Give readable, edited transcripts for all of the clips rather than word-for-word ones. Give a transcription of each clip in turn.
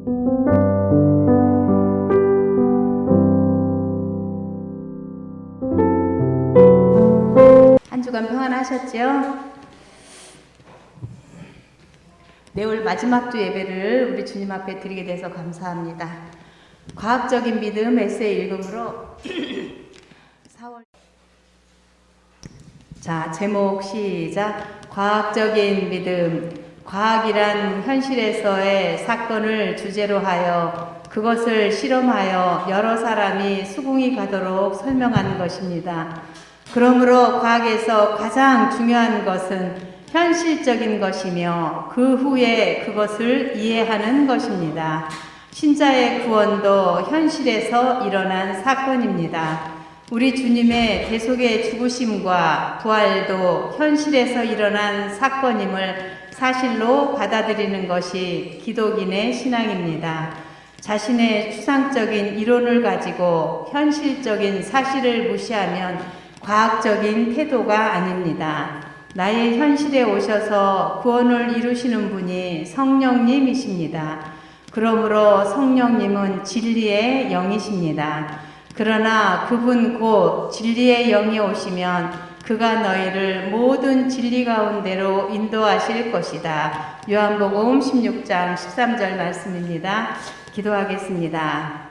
한 주간 평안하셨죠? 내일 마지막 주 예배를 우리 주님 앞에 드리게 돼서 감사합니다. 과학적인 믿음 에세이 읽음으로 4월 자, 제목 시작. 과학적인 믿음. 과학이란 현실에서의 사건을 주제로 하여 그것을 실험하여 여러 사람이 수긍이 가도록 설명하는 것입니다. 그러므로 과학에서 가장 중요한 것은 현실적인 것이며 그 후에 그것을 이해하는 것입니다. 신자의 구원도 현실에서 일어난 사건입니다. 우리 주님의 대속의 죽으심과 부활도 현실에서 일어난 사건임을 사실로 받아들이는 것이 기독인의 신앙입니다. 자신의 추상적인 이론을 가지고 현실적인 사실을 무시하면 과학적인 태도가 아닙니다. 나의 현실에 오셔서 구원을 이루시는 분이 성령님이십니다. 그러므로 성령님은 진리의 영이십니다. 그러나 그분 곧 진리의 영이 오시면 그가 너희를 모든 진리 가운데로 인도하실 것이다. 요한복음 16장 13절 말씀입니다. 기도하겠습니다.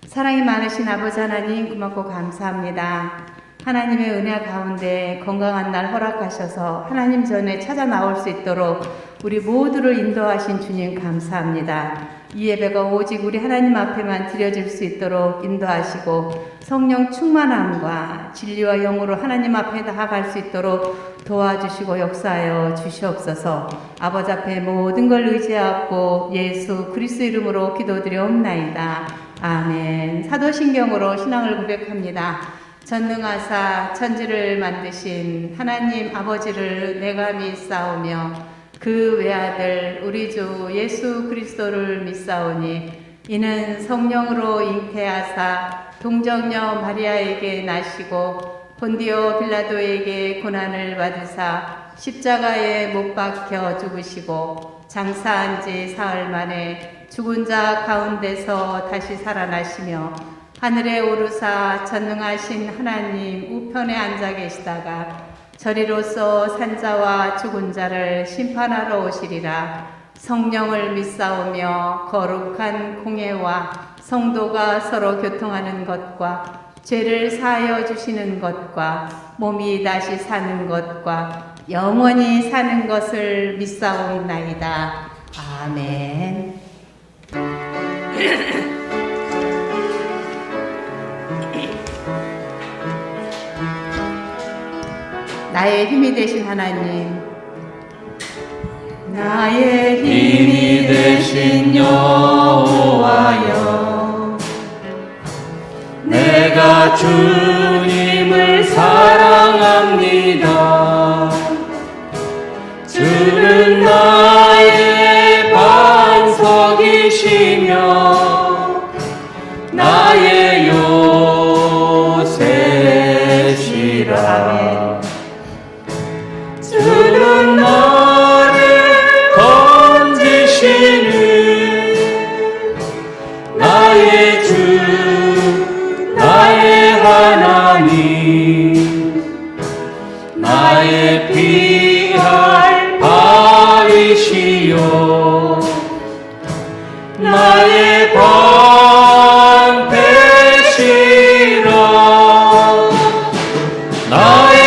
사랑이 많으신 아버지 하나님, 고맙고 감사합니다. 하나님의 은혜 가운데 건강한 날 허락하셔서 하나님 전에 찾아 나올 수 있도록 우리 모두를 인도하신 주님 감사합니다. 이 예배가 오직 우리 하나님 앞에만 드려질 수 있도록 인도하시고 성령 충만함과 진리와 영으로 하나님 앞에 나아갈 수 있도록 도와주시고 역사하여 주시옵소서. 아버지 앞에 모든 걸 의지하고 예수 그리스도 이름으로 기도드려옵나이다. 아멘. 사도신경으로 신앙을 고백합니다. 전능하사 천지를 만드신 하나님 아버지를 내가 믿사오며 그 외아들 우리 주 예수 그리스도를 믿사오니 이는 성령으로 잉태하사 동정녀 마리아에게 나시고 본디오 빌라도에게 고난을 받으사 십자가에 못 박혀 죽으시고 장사한 지 사흘 만에 죽은 자 가운데서 다시 살아나시며 하늘에 오르사 전능하신 하나님 우편에 앉아 계시다가 저리로서 산자와 죽은 자를 심판하러 오시리라. 성령을 믿사오며 거룩한 공예와 성도가 서로 교통하는 것과 죄를 사하여 주시는 것과 몸이 다시 사는 것과 영원히 사는 것을 믿사옵나이다. 아멘. 나의 힘이 되신 하나님, 나의 힘이 되신 여호와여, 내가 주님을 사랑합니다. 주는 나의 반석이시며 나의 요새시라. 주는 나를 건지시는 나의 주, 나의 하나님, 나의 피할 바위시요, 나의 방패시라. 나의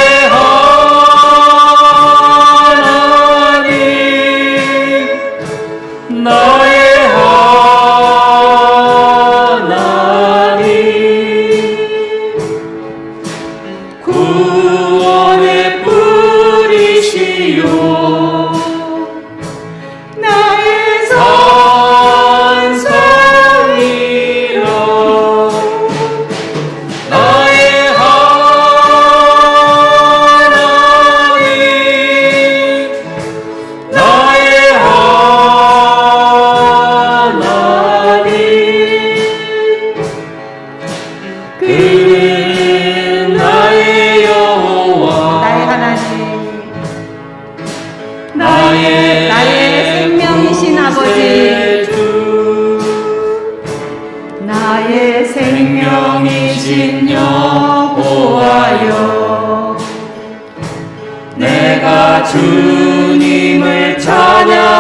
나의 하나님, 구원의 뿌리시요, 나의 산성이라. 나의 하나님, 나의 하나님, 나의 생명이신 여호와여 내가 주님을 찬양합니다.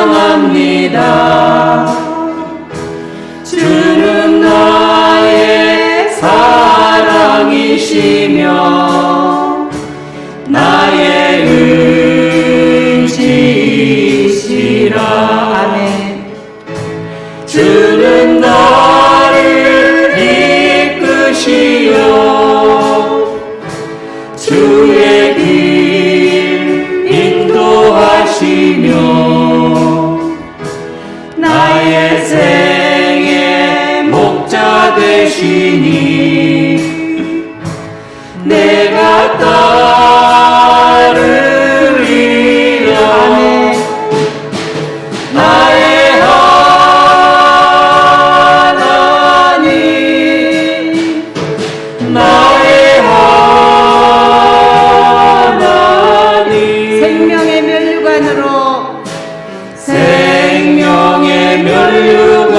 주는 나의 사랑이시며 나의 의지이시라. 아멘. 주는 나를 이끄시어 주의 길 인도하시며 나의 생의 목자 되시니 내가 따르리라. 아멘. 나의 하나님 나의 하나님 생명의 멸류관으로 생명의 멸류관으로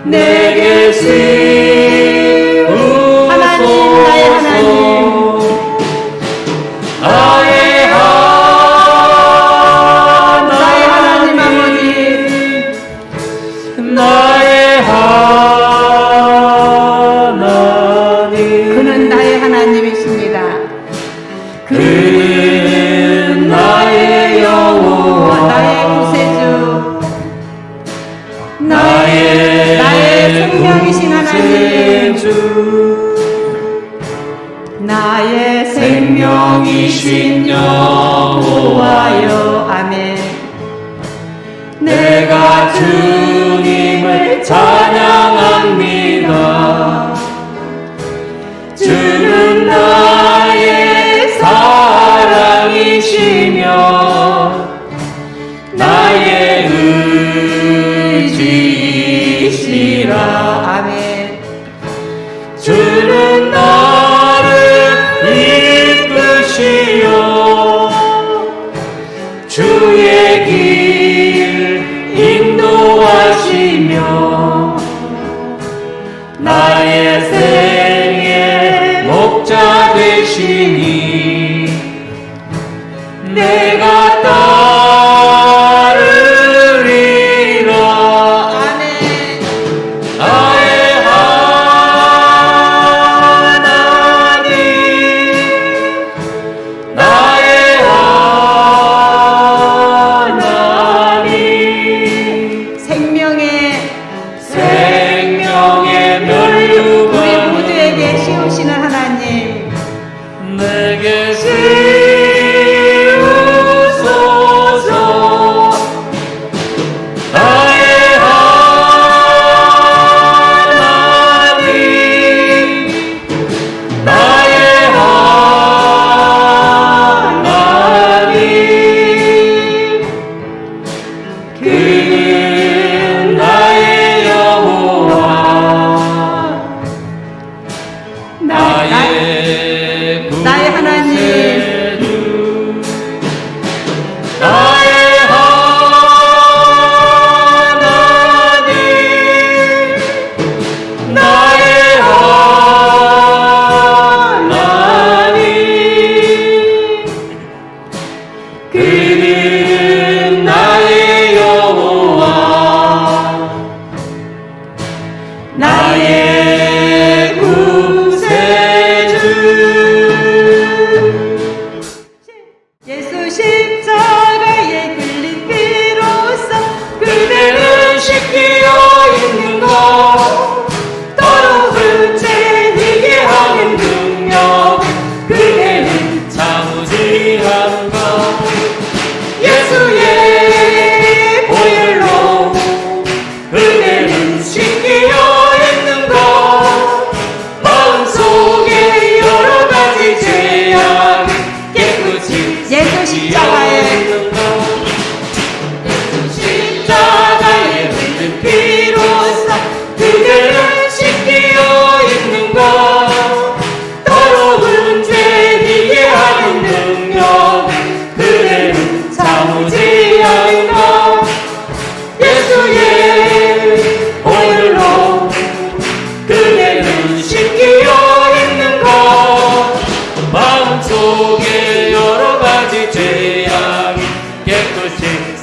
내게 세우소서. 하나님, 나의 하나님. 나의 하나님 아버지 나의 하나님 그는 나의 하나님이십니다. 그는 나의 여호와 나의 구세주 나의 생명이신 하나님 구세주 나의 생명이신 여호와여 아멘. 내가 주님을 찬양합니다. 주는 나의 사랑이시며 나의 의지이시라. 아멘. 주는 나를 이끄시어 주의 길 인도하시며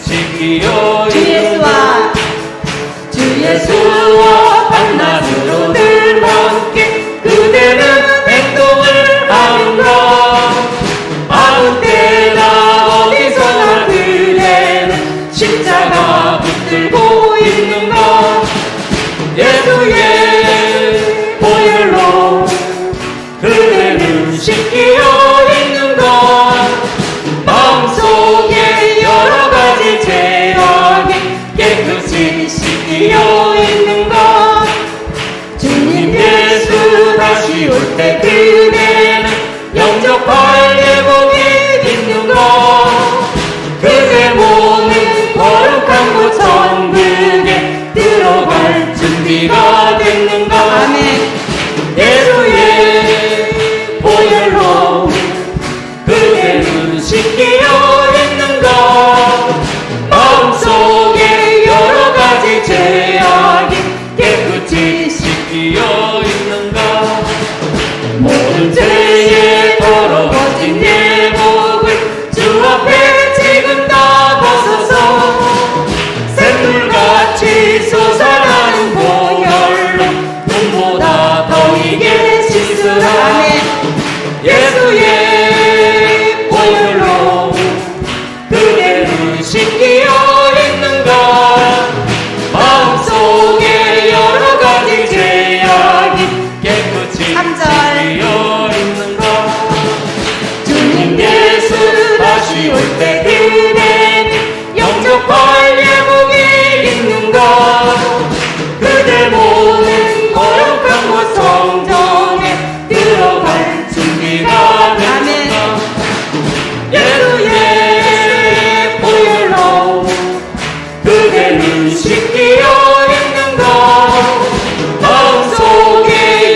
지키어 주 예수와 주 예수와 밤낮으로 늘 함께 그대는 행동을 하는가 아무 때나 어디서나 그대는 십자가 붙들고 있는가 예수의 보혈로 그대는 씻기어 있는가 마음속에 여러가지 죄악이 깨끗이 씻기어 있는가 주님 예수 다시 올 때 그대는 영접할 예복이 있는가 그대 몸은 거룩한 곳 천국에 들어갈 준비가 됐는가 아멘. 예수의 보혈로 그대는 씻기어 있는가 마음속에 여러가지 죄악이 깨끗이 씻기어 있는가 모든 죄에 더러워진 예복을 주 앞에 지금 다 벗어서 샘물같이 솟아나는 보혈로 눈보다 더 이게 씻으라 아멘. 예수의 보혈로 그대는 씻기어 있는가 마음속에 여러가지 죄악이 깨끗이 삼절. 씻기어 있는가 주님 예수 다시 올 때 그대는 영접할 예복이 있는가 그대 몸은 거룩한 곳 성전에 들어갈 준비가 됐는가 예수의 보혈로 그대는 씻기어 있는가 마음속에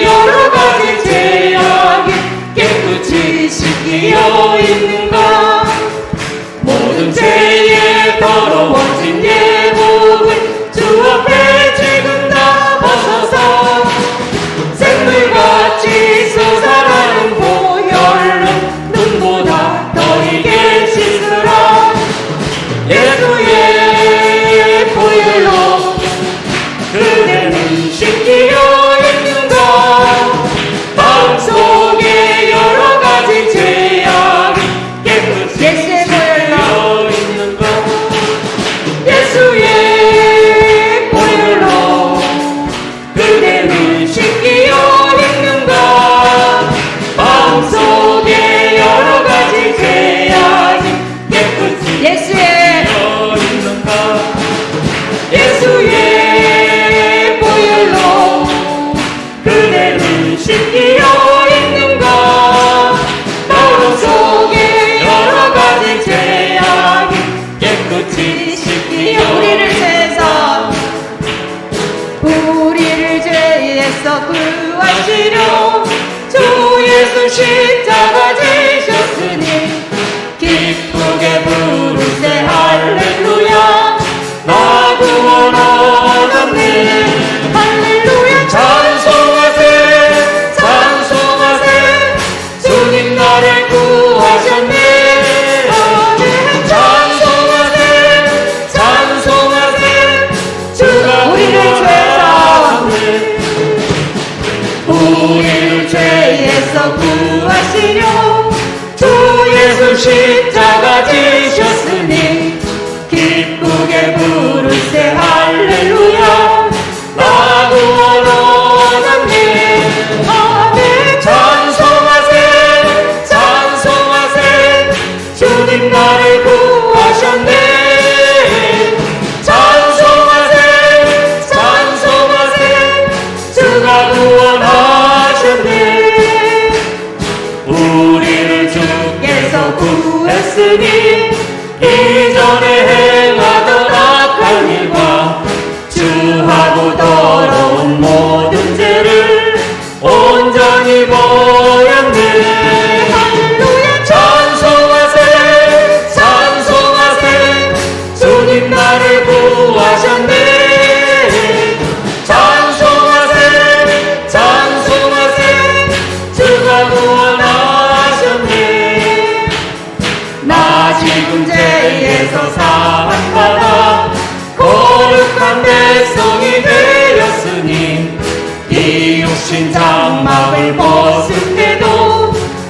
여러가지 죄악이 깨끗이 씻기어 있는가 모든 죄에 더러워진 예복을 주 앞에 지금 다 벗어서 샘물같이 솟아나는 보혈로 눈보다 더 이게 씻으라 예수의 보혈로 그대는 씻기어 있는가 마음속에 여러가지 죄악이 깨끗이 예수의 보혈로. 씻기어 있는가 예수의 보혈로 그대는 씻기어 있는가 마음속에 여러가지 죄악이 깨끗이 예수의 씻기어 있는가 예수의 보혈로 그대는 씻기어 있는가 마음속에 여러가지 죄악이 깨끗이 씻기어 우리를 죄에서 우리를 죄에서 구하시려 주 예수 십자가 지셨으니 기쁘게 부르세 할렐루야 나 구원 얻었네 할렐루야 찬송하세 찬송하세 주님 나를 구하셨네 아멘. 찬송하세 찬송하세 주가 우리를 구원하셨네 우리를 죄에서 구하시려 주 예수 십자가 지셨으니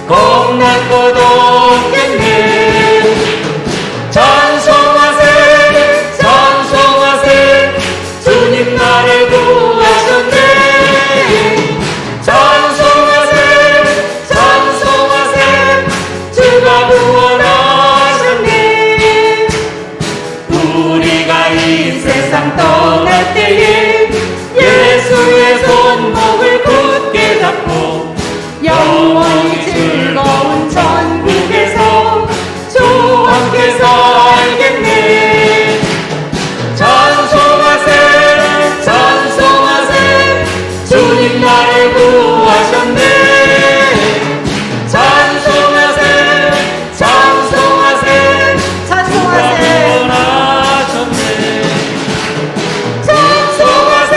겁날 것 없겠네. 찬송하세 찬송하세 주님 나를 구하셨네. 찬송하세 찬송하세 주가 구원하셨네. 우리가 이 세상 떠날 때에 예수의 손목을 굳게 잡고 영원히 즐거운 천국에서 주와 함께 살겠네. 찬송하세 찬송하세 주님 나를 구하셨네. 찬송하세 찬송하세 찬송하세 구원하셨네. 찬송하세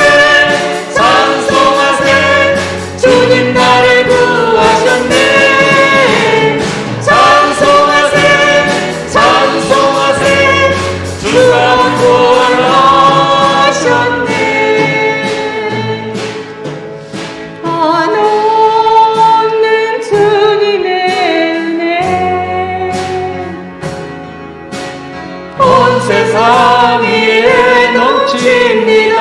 찬송하세 주님 나를 구하셨네. 찬송하세 찬송하세 주가 구원하셨네. 한없는 주님의 은혜 온 세상 위에 넘칩니다.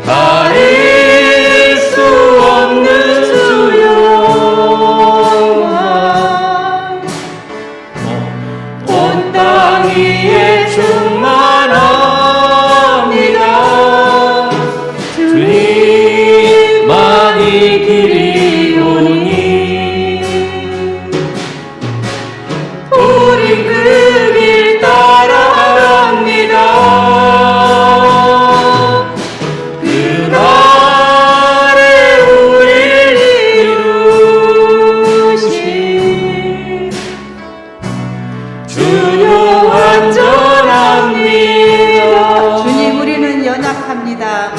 가릴 수 없는 주여 온 땅 위에 충만합니다. 주님만이 길이 오니 우린 그 길 따라갑니다. 그날에 우릴 이루신 주여 완전합니다. 주님 우리는 연약합니다.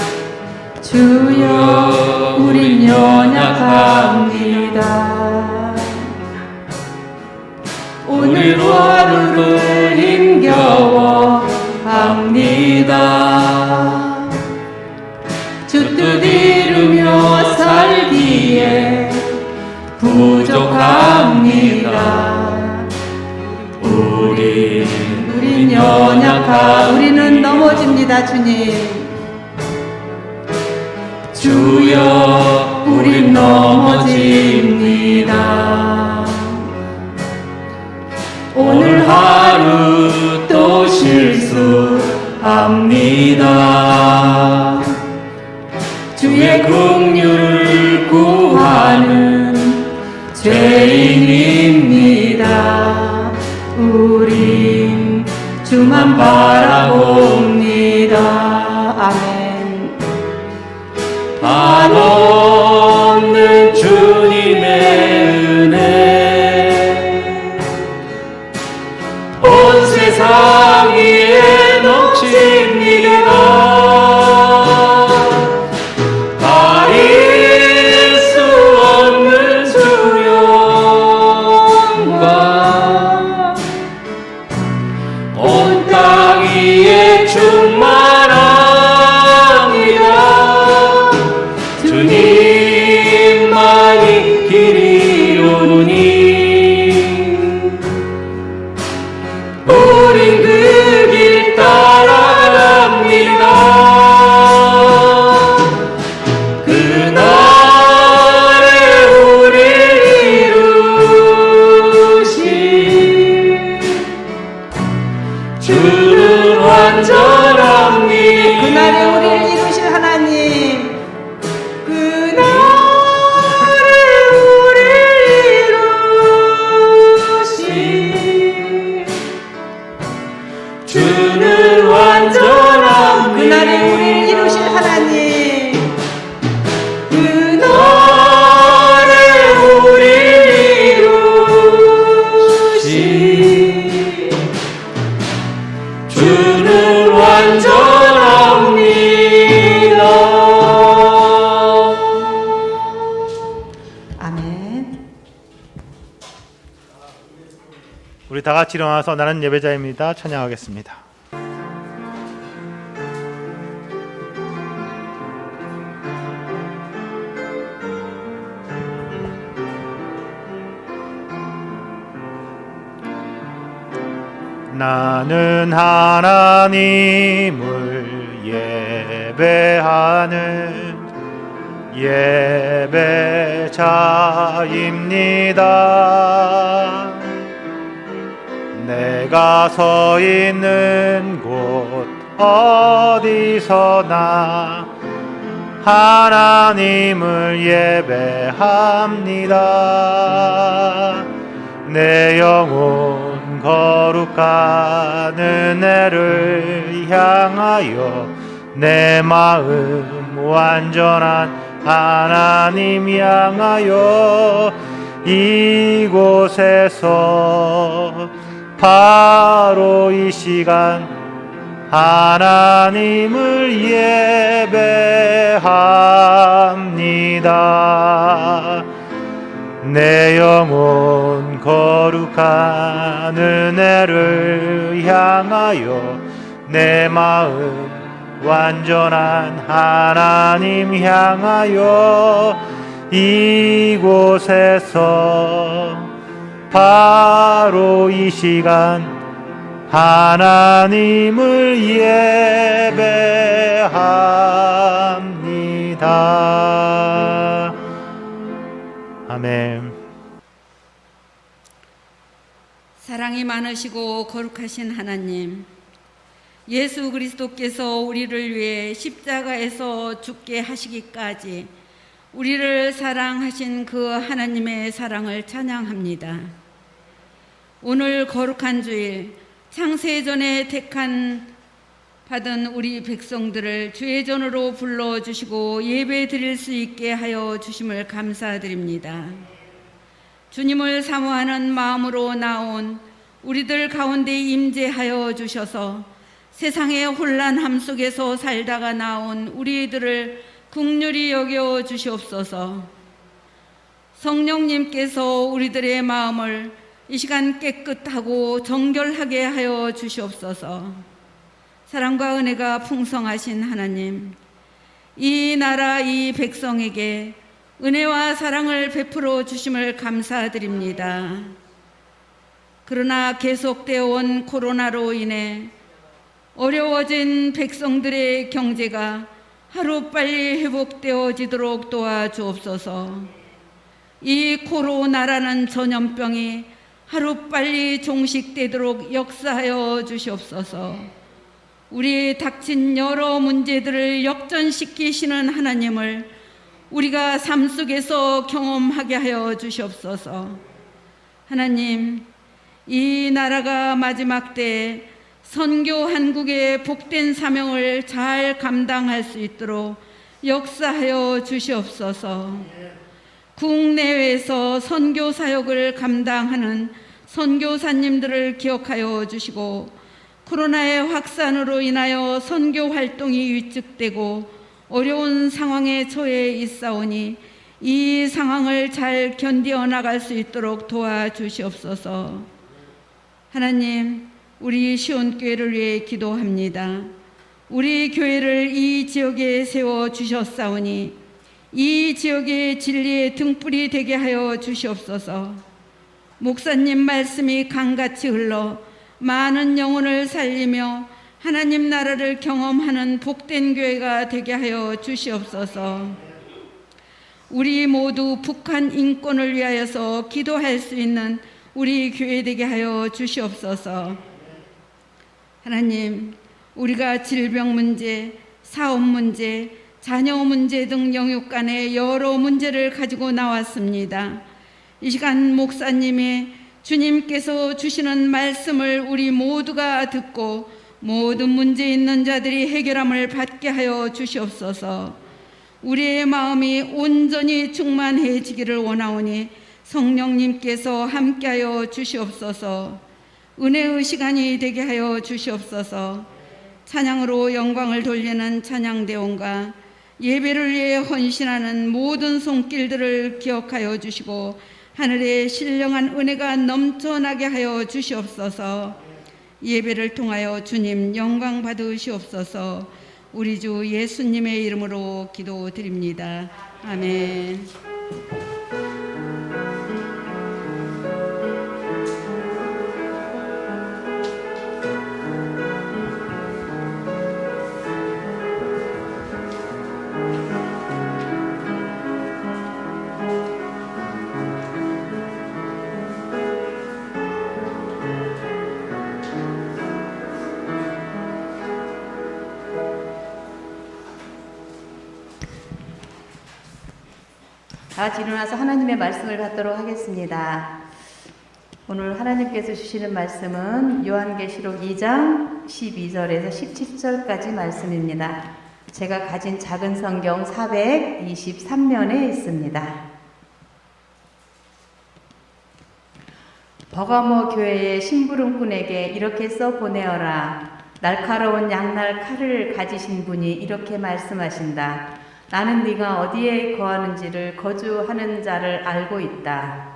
주여 우린 연약합니다. 오늘도 하루를 힘겨워 합니다. 주 뜻 이루며 살기에 부족합니다. 우린 우리는 넘어집니다. 주님 주여 우린 넘어집니다. 오늘 하루 또 실수합니다. 주의 긍휼을 구하는 죄인입니다. 우린 주만 바라봅니다. 아멘. 한없는 주님의 은혜 온 세상 위에 넘칩니다. 가릴 수 없는 주 영광 온 땅 위에 충만합니다. 주님만이 길이 오니 우린 그 길 따라갑니다. 그날에 우릴 이루신 주는 완전합니다. 그날에 우리를 이루실 하나님 그날에 우리를 이루신 주는 완전합니다. 그날에 우리를 이루실 하나님 그날에 우리를 이루신 주는 완전합니다. 아멘. 우리 다 같이 일어나서 나는 예배자입니다. 찬양하겠습니다. 나는 하나님을 예배하는 예배자입니다. 내가 서 있는 곳 어디서나 하나님을 예배합니다. 내 영혼 거룩한 은혜를 향하여 내 마음 완전한 하나님 향하여 이곳에서 바로 이 시간 하나님을 예배합니다. 내 영혼 거룩한 은혜를 향하여 내 마음 완전한 하나님 향하여 이곳에서 바로 이 시간 하나님을 예배합니다. 아멘. 사랑이 많으시고 거룩하신 하나님, 예수 그리스도께서 우리를 위해 십자가에서 죽게 하시기까지 우리를 사랑하신 그 하나님의 사랑을 찬양합니다. 오늘 거룩한 주일 창세전에 받은 우리 백성들을 주의 전으로 불러주시고 예배 드릴 수 있게 하여 주심을 감사드립니다. 주님을 사모하는 마음으로 나온 우리들 가운데 임재하여 주셔서 세상의 혼란함 속에서 살다가 나온 우리들을 긍휼히 여겨 주시옵소서. 성령님께서 우리들의 마음을 이 시간 깨끗하고 정결하게 하여 주시옵소서. 사랑과 은혜가 풍성하신 하나님, 이 나라 이 백성에게 은혜와 사랑을 베풀어 주심을 감사드립니다. 그러나 계속되어 온 코로나로 인해 어려워진 백성들의 경제가 하루빨리 회복되어지도록 도와주옵소서. 이 코로나라는 전염병이 하루빨리 종식되도록 역사하여 주시옵소서. 우리 닥친 여러 문제들을 역전시키시는 하나님을 우리가 삶 속에서 경험하게 하여 주시옵소서. 하나님, 이 나라가 마지막 때에 선교 한국의 복된 사명을 잘 감당할 수 있도록 역사하여 주시옵소서. 국내외에서 선교 사역을 감당하는 선교사님들을 기억하여 주시고, 코로나의 확산으로 인하여 선교 활동이 위축되고 어려운 상황에 처해 있사오니 이 상황을 잘 견디어 나갈 수 있도록 도와주시옵소서. 하나님, 우리 시온교회를 위해 기도합니다. 우리 교회를 이 지역에 세워주셨사오니 이 지역의 진리의 등불이 되게 하여 주시옵소서. 목사님 말씀이 강같이 흘러 많은 영혼을 살리며 하나님 나라를 경험하는 복된 교회가 되게 하여 주시옵소서. 우리 모두 북한 인권을 위하여서 기도할 수 있는 우리 교회 되게 하여 주시옵소서. 하나님, 우리가 질병 문제, 사업 문제, 자녀 문제 등 영육 간의 여러 문제를 가지고 나왔습니다. 이 시간 목사님의 주님께서 주시는 말씀을 우리 모두가 듣고 모든 문제 있는 자들이 해결함을 받게 하여 주시옵소서. 우리의 마음이 온전히 충만해지기를 원하오니 성령님께서 함께하여 주시옵소서. 은혜의 시간이 되게 하여 주시옵소서. 찬양으로 영광을 돌리는 찬양대원과 예배를 위해 헌신하는 모든 손길들을 기억하여 주시고 하늘의 신령한 은혜가 넘쳐나게 하여 주시옵소서. 예배를 통하여 주님 영광 받으시옵소서. 우리 주 예수님의 이름으로 기도드립니다. 아멘. 다 같이 일어나서 하나님의 말씀을 받도록 하겠습니다. 오늘 하나님께서 주시는 말씀은 요한계시록 2장 12절에서 17절까지 말씀입니다. 제가 가진 작은 성경 423면에 있습니다. 버가모 교회의 심부름꾼에게 이렇게 써 보내어라. 날카로운 양날 칼을 가지신 분이 이렇게 말씀하신다. 나는 네가 어디에 거하는지를 거주하는 자를 알고 있다.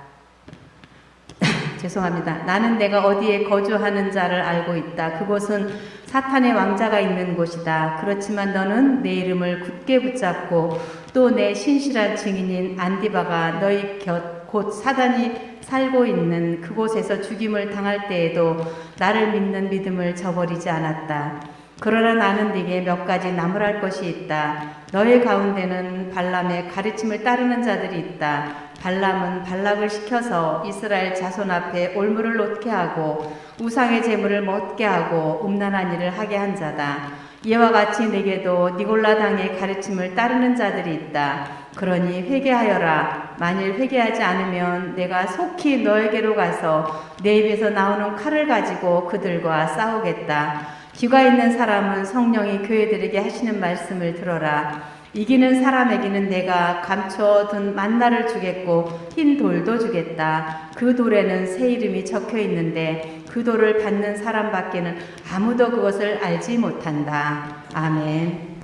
죄송합니다. 나는 내가 어디에 거주하는 자를 알고 있다. 그곳은 사탄의 왕자가 있는 곳이다. 그렇지만 너는 내 이름을 굳게 붙잡고 또 내 신실한 증인인 안디바가 너희 곁 곧 사단이 살고 있는 그곳에서 죽임을 당할 때에도 나를 믿는 믿음을 저버리지 않았다. 그러나 나는 네게 몇 가지 나무랄 것이 있다. 너희 가운데는 발람의 가르침을 따르는 자들이 있다. 발람은 발락을 시켜서 이스라엘 자손 앞에 올무를 놓게 하고 우상의 제물을 먹게 하고 음란한 일을 하게 한 자다. 이와 같이 네게도 니골라 당의 가르침을 따르는 자들이 있다. 그러니 회개하여라. 만일 회개하지 않으면 내가 속히 너에게로 가서 내 입에서 나오는 칼을 가지고 그들과 싸우겠다. 귀가 있는 사람은 성령이 교회들에게 하시는 말씀을 들어라. 이기는 사람에게는 내가 감춰둔 만나를 주겠고 흰 돌도 주겠다. 그 돌에는 새 이름이 적혀 있는데 그 돌을 받는 사람밖에는 아무도 그것을 알지 못한다. 아멘.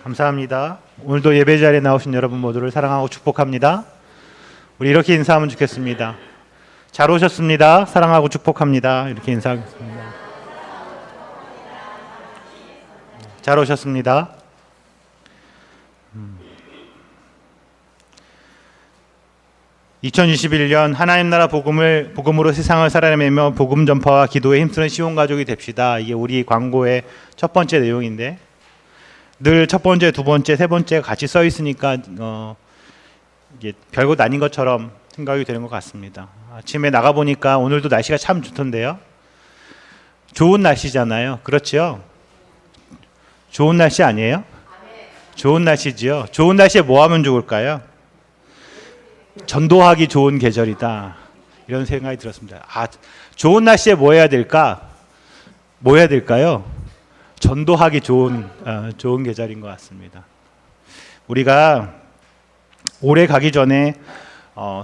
감사합니다. 오늘도 예배 자리에 나오신 여러분 모두를 사랑하고 축복합니다. 우리 이렇게 인사하면 좋겠습니다. 잘 오셨습니다. 사랑하고 축복합니다. 이렇게 인사하겠습니다. 잘 오셨습니다. 2021년 하나님 나라 복음으로 세상을 살아내며 복음 전파와 기도에 힘쓰는 시온 가족이 됩시다. 이게 우리 광고의 첫 번째 내용인데 늘 첫 번째, 두 번째, 세 번째가 같이 써 있으니까 이게 별것 아닌 것처럼 생각이 되는 것 같습니다. 아침에 나가 보니까 오늘도 날씨가 참 좋던데요. 좋은 날씨잖아요. 그렇죠? 좋은 날씨 아니에요? 좋은 날씨지요. 좋은 날씨에 뭐 하면 좋을까요? 전도하기 좋은 계절이다. 이런 생각이 들었습니다. 좋은 날씨에 뭐 해야 될까? 뭐 해야 될까요? 전도하기 좋은 계절인 것 같습니다. 우리가 올해 가기 전에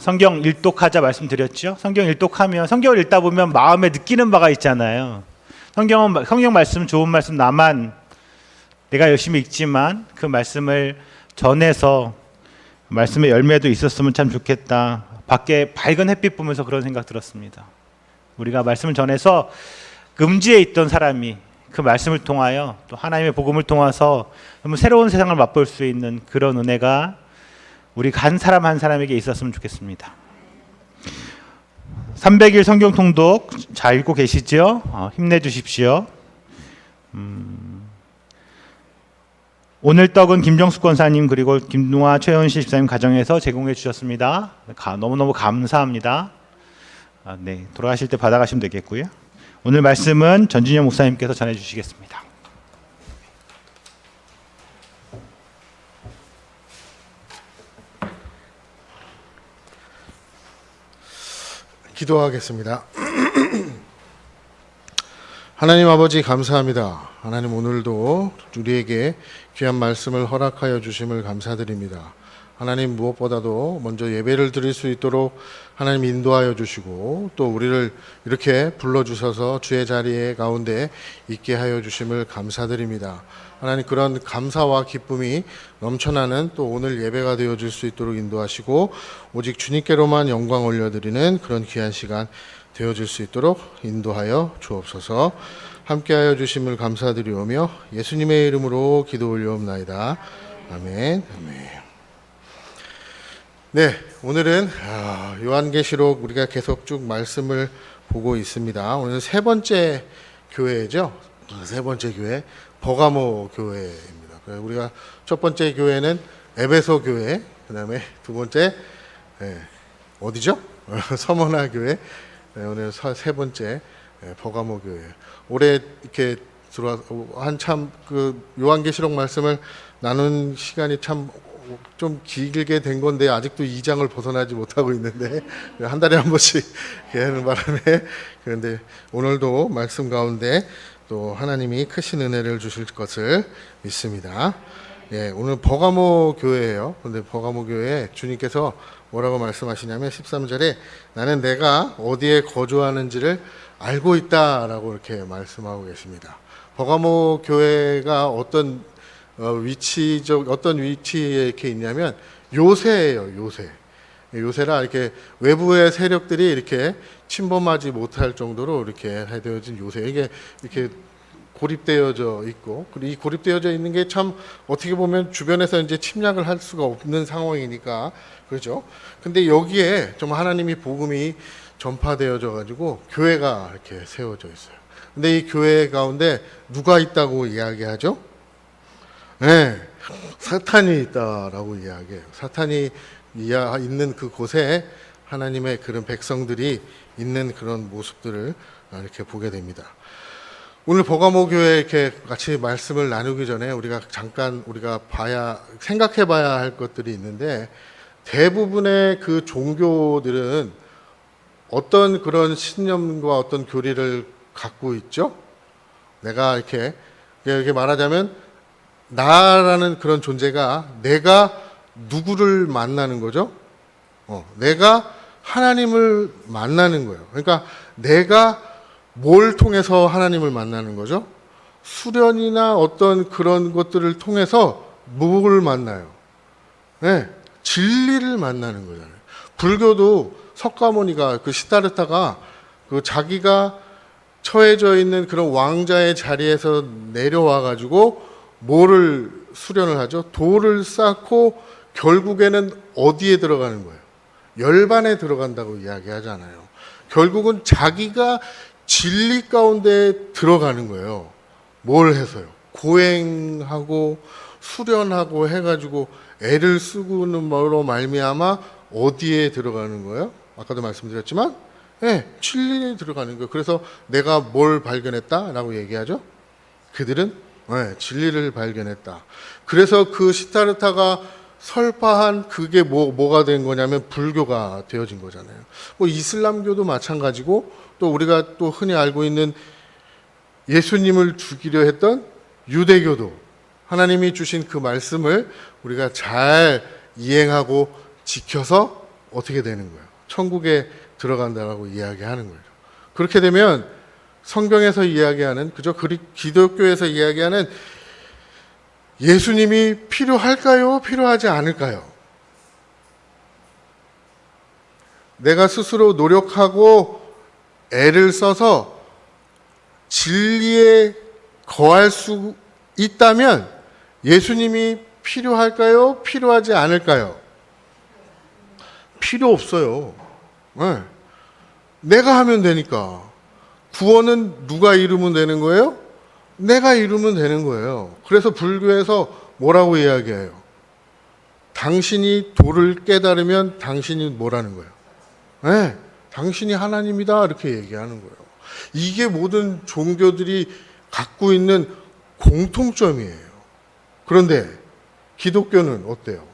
성경 일독하자 말씀드렸죠. 성경 일독하면 성경을 읽다 보면 마음에 느끼는 바가 있잖아요. 성경 말씀 좋은 말씀 나만 내가 열심히 읽지만 그 말씀을 전해서 말씀의 열매도 있었으면 참 좋겠다. 밖에 밝은 햇빛 보면서 그런 생각 들었습니다. 우리가 말씀을 전해서 음지에 있던 사람이 그 말씀을 통하여 또 하나님의 복음을 통해서 새로운 세상을 맛볼 수 있는 그런 은혜가 우리 한 사람 한 사람에게 있었으면 좋겠습니다. 300일 성경 통독 잘 읽고 계시죠? 힘내주십시오. 오늘 떡은 김정숙 권사님 그리고 김누아 최현실 집사님 가정에서 제공해 주셨습니다. 너무너무 감사합니다. 네, 돌아가실 때 받아가시면 되겠고요. 오늘 말씀은 전진영 목사님께서 전해주시겠습니다. 기도하겠습니다. 하나님 아버지 감사합니다. 하나님 오늘도 우리에게 귀한 말씀을 허락하여 주심을 감사드립니다. 하나님 무엇보다도 먼저 예배를 드릴 수 있도록 하나님 인도하여 주시고 또 우리를 이렇게 불러주셔서 주의 자리에 가운데 있게 하여 주심을 감사드립니다. 하나님 그런 감사와 기쁨이 넘쳐나는 또 오늘 예배가 되어질 수 있도록 인도하시고 오직 주님께로만 영광 올려드리는 그런 귀한 시간 되어질 수 있도록 인도하여 주옵소서. 함께하여 주심을 감사드리오며 예수님의 이름으로 기도 올려옵나이다. 아멘. 아멘. 네, 오늘은 요한계시록 우리가 계속 쭉 말씀을 보고 있습니다. 오늘 세 번째 교회죠. 세 번째 교회 버가모 교회입니다. 우리가 첫 번째 교회는 에베소 교회, 그 다음에 두 번째 어디죠? 서머나 교회. 네, 오늘 세 번째 버가모 교회. 올해 이렇게 들어와 한참 그 요한계시록 말씀을 나눈 시간이 참 좀 길게 된 건데 아직도 2장을 벗어나지 못하고 있는데 한 달에 한 번씩 하는 바람에 그런데 오늘도 말씀 가운데 또 하나님이 크신 은혜를 주실 것을 믿습니다. 예, 오늘 버가모 교회예요. 근데 버가모 교회에 주님께서 뭐라고 말씀하시냐면 13절에 나는 내가 어디에 거주하는지를 알고 있다라고 이렇게 말씀하고 계십니다. 버가모 교회가 어떤 어떤 위치에 이렇게 있냐면 요새예요, 요새. 요새라 이렇게 외부의 세력들이 이렇게 침범하지 못할 정도로 이렇게 되어진 요새. 이게 이렇게 고립되어져 있고, 그리고 이 고립되어져 있는 게 참 어떻게 보면 주변에서 이제 침략을 할 수가 없는 상황이니까 그렇죠. 근데 여기에 좀 하나님이 복음이 전파되어져 가지고 교회가 이렇게 세워져 있어요. 근데 이 교회 가운데 누가 있다고 이야기하죠? 네, 사탄이 있다라고 이야기해요. 사탄이 있는 그곳에 하나님의 그런 백성들이 있는 그런 모습들을 이렇게 보게 됩니다. 오늘 버가모 교회 이렇게 같이 말씀을 나누기 전에 우리가 잠깐 생각해 봐야 할 것들이 있는데 대부분의 그 종교들은 어떤 그런 신념과 어떤 교리를 갖고 있죠? 내가 이렇게 말하자면 나라는 그런 존재가 내가 누구를 만나는 거죠? 내가 하나님을 만나는 거예요. 그러니까 내가 뭘 통해서 하나님을 만나는 거죠? 수련이나 어떤 그런 것들을 통해서 뭘 만나요? 네, 진리를 만나는 거잖아요. 불교도 석가모니가 그 시다르타가 그 자기가 처해져 있는 그런 왕자의 자리에서 내려와 가지고 뭐를 수련을 하죠? 돌을 쌓고 결국에는 어디에 들어가는 거예요? 열반에 들어간다고 이야기하잖아요. 결국은 자기가 진리 가운데 들어가는 거예요. 뭘 해서요? 고행하고 수련하고 해가지고 애를 쓰고는 뭐로 말미암아 어디에 들어가는 거예요? 아까도 말씀드렸지만 진리에 들어가는 거예요. 그래서 내가 뭘 발견했다라고 얘기하죠? 그들은 진리를 발견했다. 그래서 그 시타르타가 설파한 그게 뭐가 된 거냐면 불교가 되어진 거잖아요. 뭐 이슬람교도 마찬가지고 또 우리가 또 흔히 알고 있는 예수님을 죽이려 했던 유대교도 하나님이 주신 그 말씀을 우리가 잘 이행하고 지켜서 어떻게 되는 거예요? 천국에 들어간다라고 이야기하는 거예요. 그렇게 되면 성경에서 이야기하는 기독교에서 이야기하는 예수님이 필요할까요? 필요하지 않을까요? 내가 스스로 노력하고 애를 써서 진리에 거할 수 있다면 예수님이 필요할까요? 필요하지 않을까요? 필요 없어요. 내가 하면 되니까. 구원은 누가 이루면 되는 거예요? 내가 이루면 되는 거예요. 그래서 불교에서 뭐라고 이야기해요? 당신이 도를 깨달으면 당신이 뭐라는 거예요? 당신이 하나님이다 이렇게 얘기하는 거예요. 이게 모든 종교들이 갖고 있는 공통점이에요. 그런데 기독교는 어때요?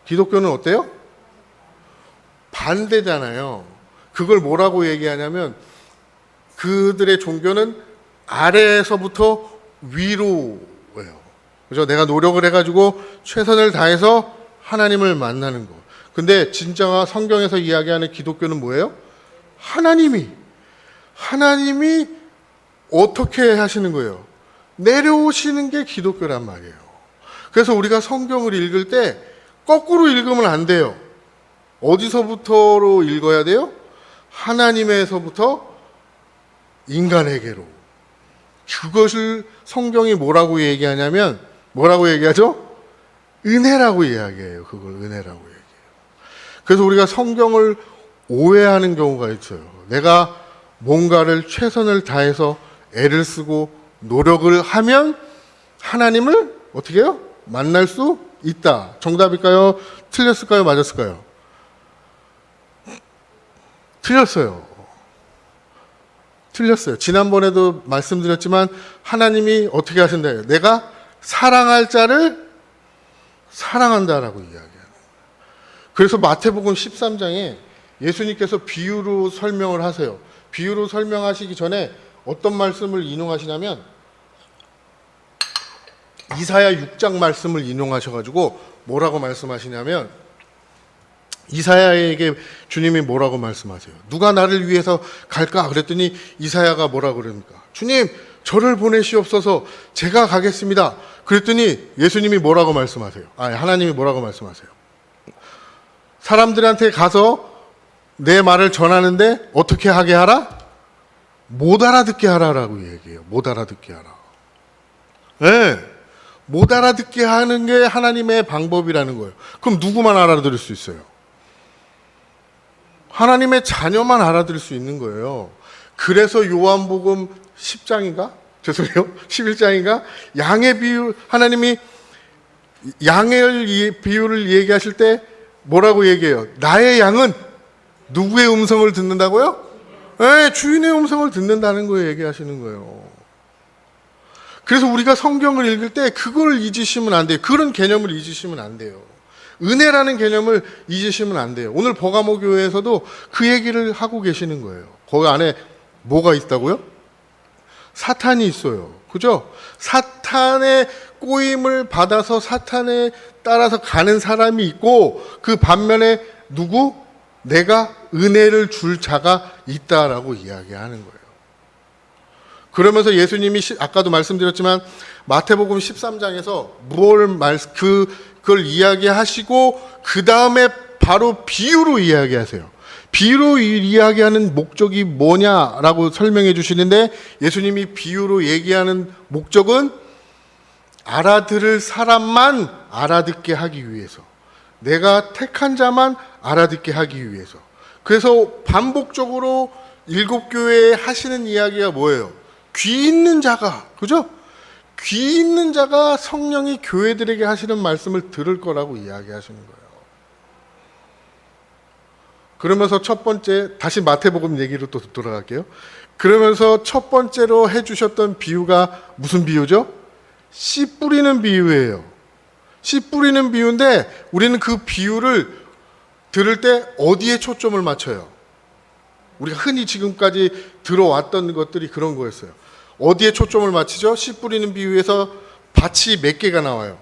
기독교는 어때요? 반대잖아요. 그걸 뭐라고 얘기하냐면 그들의 종교는 아래에서부터 위로예요. 그죠? 내가 노력을 해가지고 최선을 다해서 하나님을 만나는 거. 근데 진짜 성경에서 이야기하는 기독교는 뭐예요? 하나님이 어떻게 하시는 거예요? 내려오시는 게 기독교란 말이에요. 그래서 우리가 성경을 읽을 때 거꾸로 읽으면 안 돼요. 어디서부터로 읽어야 돼요? 하나님에서부터 인간에게로. 그것을 성경이 뭐라고 얘기하냐면 뭐라고 얘기하죠? 은혜라고 이야기해요. 그걸 은혜라고 얘기해요. 그래서 우리가 성경을 오해하는 경우가 있어요. 내가 뭔가를 최선을 다해서 애를 쓰고 노력을 하면 하나님을 어떻게 해요? 만날 수 있다. 정답일까요? 틀렸을까요? 맞았을까요? 틀렸어요. 틀렸어요. 지난번에도 말씀드렸지만 하나님이 어떻게 하신다요? 내가 사랑할 자를 사랑한다라고 이야기해요. 그래서 마태복음 13장에 예수님께서 비유로 설명을 하세요. 비유로 설명하시기 전에 어떤 말씀을 인용하시냐면 이사야 6장 말씀을 인용하셔가지고 뭐라고 말씀하시냐면 이사야에게 주님이 뭐라고 말씀하세요? 누가 나를 위해서 갈까? 그랬더니 이사야가 뭐라고 그럽니까? 주님, 저를 보내시옵소서. 제가 가겠습니다. 그랬더니 예수님이 뭐라고 말씀하세요? 하나님이 뭐라고 말씀하세요? 사람들한테 가서 내 말을 전하는데 어떻게 하게 하라? 못 알아듣게 하라라고 얘기해요. 못 알아듣게 하라. 네. 못 알아듣게 하는 게 하나님의 방법이라는 거예요. 그럼 누구만 알아들을 수 있어요? 하나님의 자녀만 알아들을 수 있는 거예요. 그래서 요한복음 10장인가? 죄송해요. 11장인가? 양의 비유, 하나님이 양의 비유를 얘기하실 때 뭐라고 얘기해요? 나의 양은 누구의 음성을 듣는다고요? 네, 주인의 음성을 듣는다는 거 얘기하시는 거예요. 그래서 우리가 성경을 읽을 때 그걸 잊으시면 안 돼요. 그런 개념을 잊으시면 안 돼요. 은혜라는 개념을 잊으시면 안 돼요. 오늘 버가모 교회에서도 그 얘기를 하고 계시는 거예요. 거기 안에 뭐가 있다고요? 사탄이 있어요. 그죠? 사탄의 꼬임을 받아서 사탄에 따라서 가는 사람이 있고 그 반면에 누구? 내가 은혜를 줄 자가 있다라고 이야기하는 거예요. 그러면서 예수님이 아까도 말씀드렸지만 마태복음 13장에서 그걸 이야기하시고 그 다음에 바로 비유로 이야기하세요. 비유로 이야기하는 목적이 뭐냐라고 설명해 주시는데 예수님이 비유로 얘기하는 목적은 알아들을 사람만 알아듣게 하기 위해서, 내가 택한 자만 알아듣게 하기 위해서. 그래서 반복적으로 일곱 교회에 하시는 이야기가 뭐예요? 귀 있는 자가, 그죠? 귀 있는 자가 성령이 교회들에게 하시는 말씀을 들을 거라고 이야기하시는 거예요. 그러면서 첫 번째, 다시 마태복음 얘기로 또 돌아갈게요. 그러면서 첫 번째로 해주셨던 비유가 무슨 비유죠? 씨 뿌리는 비유예요. 씨 뿌리는 비유인데 우리는 그 비유를 들을 때 어디에 초점을 맞춰요? 우리가 흔히 지금까지 들어왔던 것들이 그런 거였어요. 어디에 초점을 맞추죠? 씨 뿌리는 비유에서 밭이 몇 개가 나와요?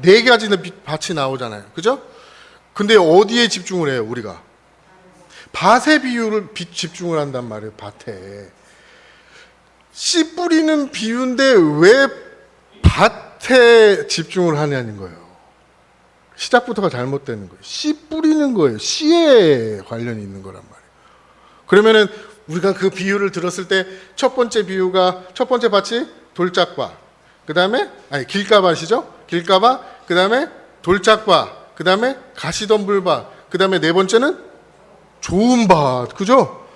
4가지는 밭이 나오잖아요. 그죠? 근데 어디에 집중을 해요, 우리가? 밭의 비유를 집중을 한단 말이에요, 밭에. 씨 뿌리는 비유인데 왜 밭에 집중을 하냐는 거예요. 시작부터가 잘못되는 거예요. 씨 뿌리는 거예요. 씨에 관련이 있는 거란 말이에요. 그러면은 우리가 그 비유를 들었을 때 첫 번째 비유가, 첫 번째 밭이 돌짝밭, 그 다음에 길가밭이죠. 길가밭, 그 다음에 돌짝밭, 그 다음에 가시덤불밭, 그 다음에 네 번째는 좋은 밭, 그죠?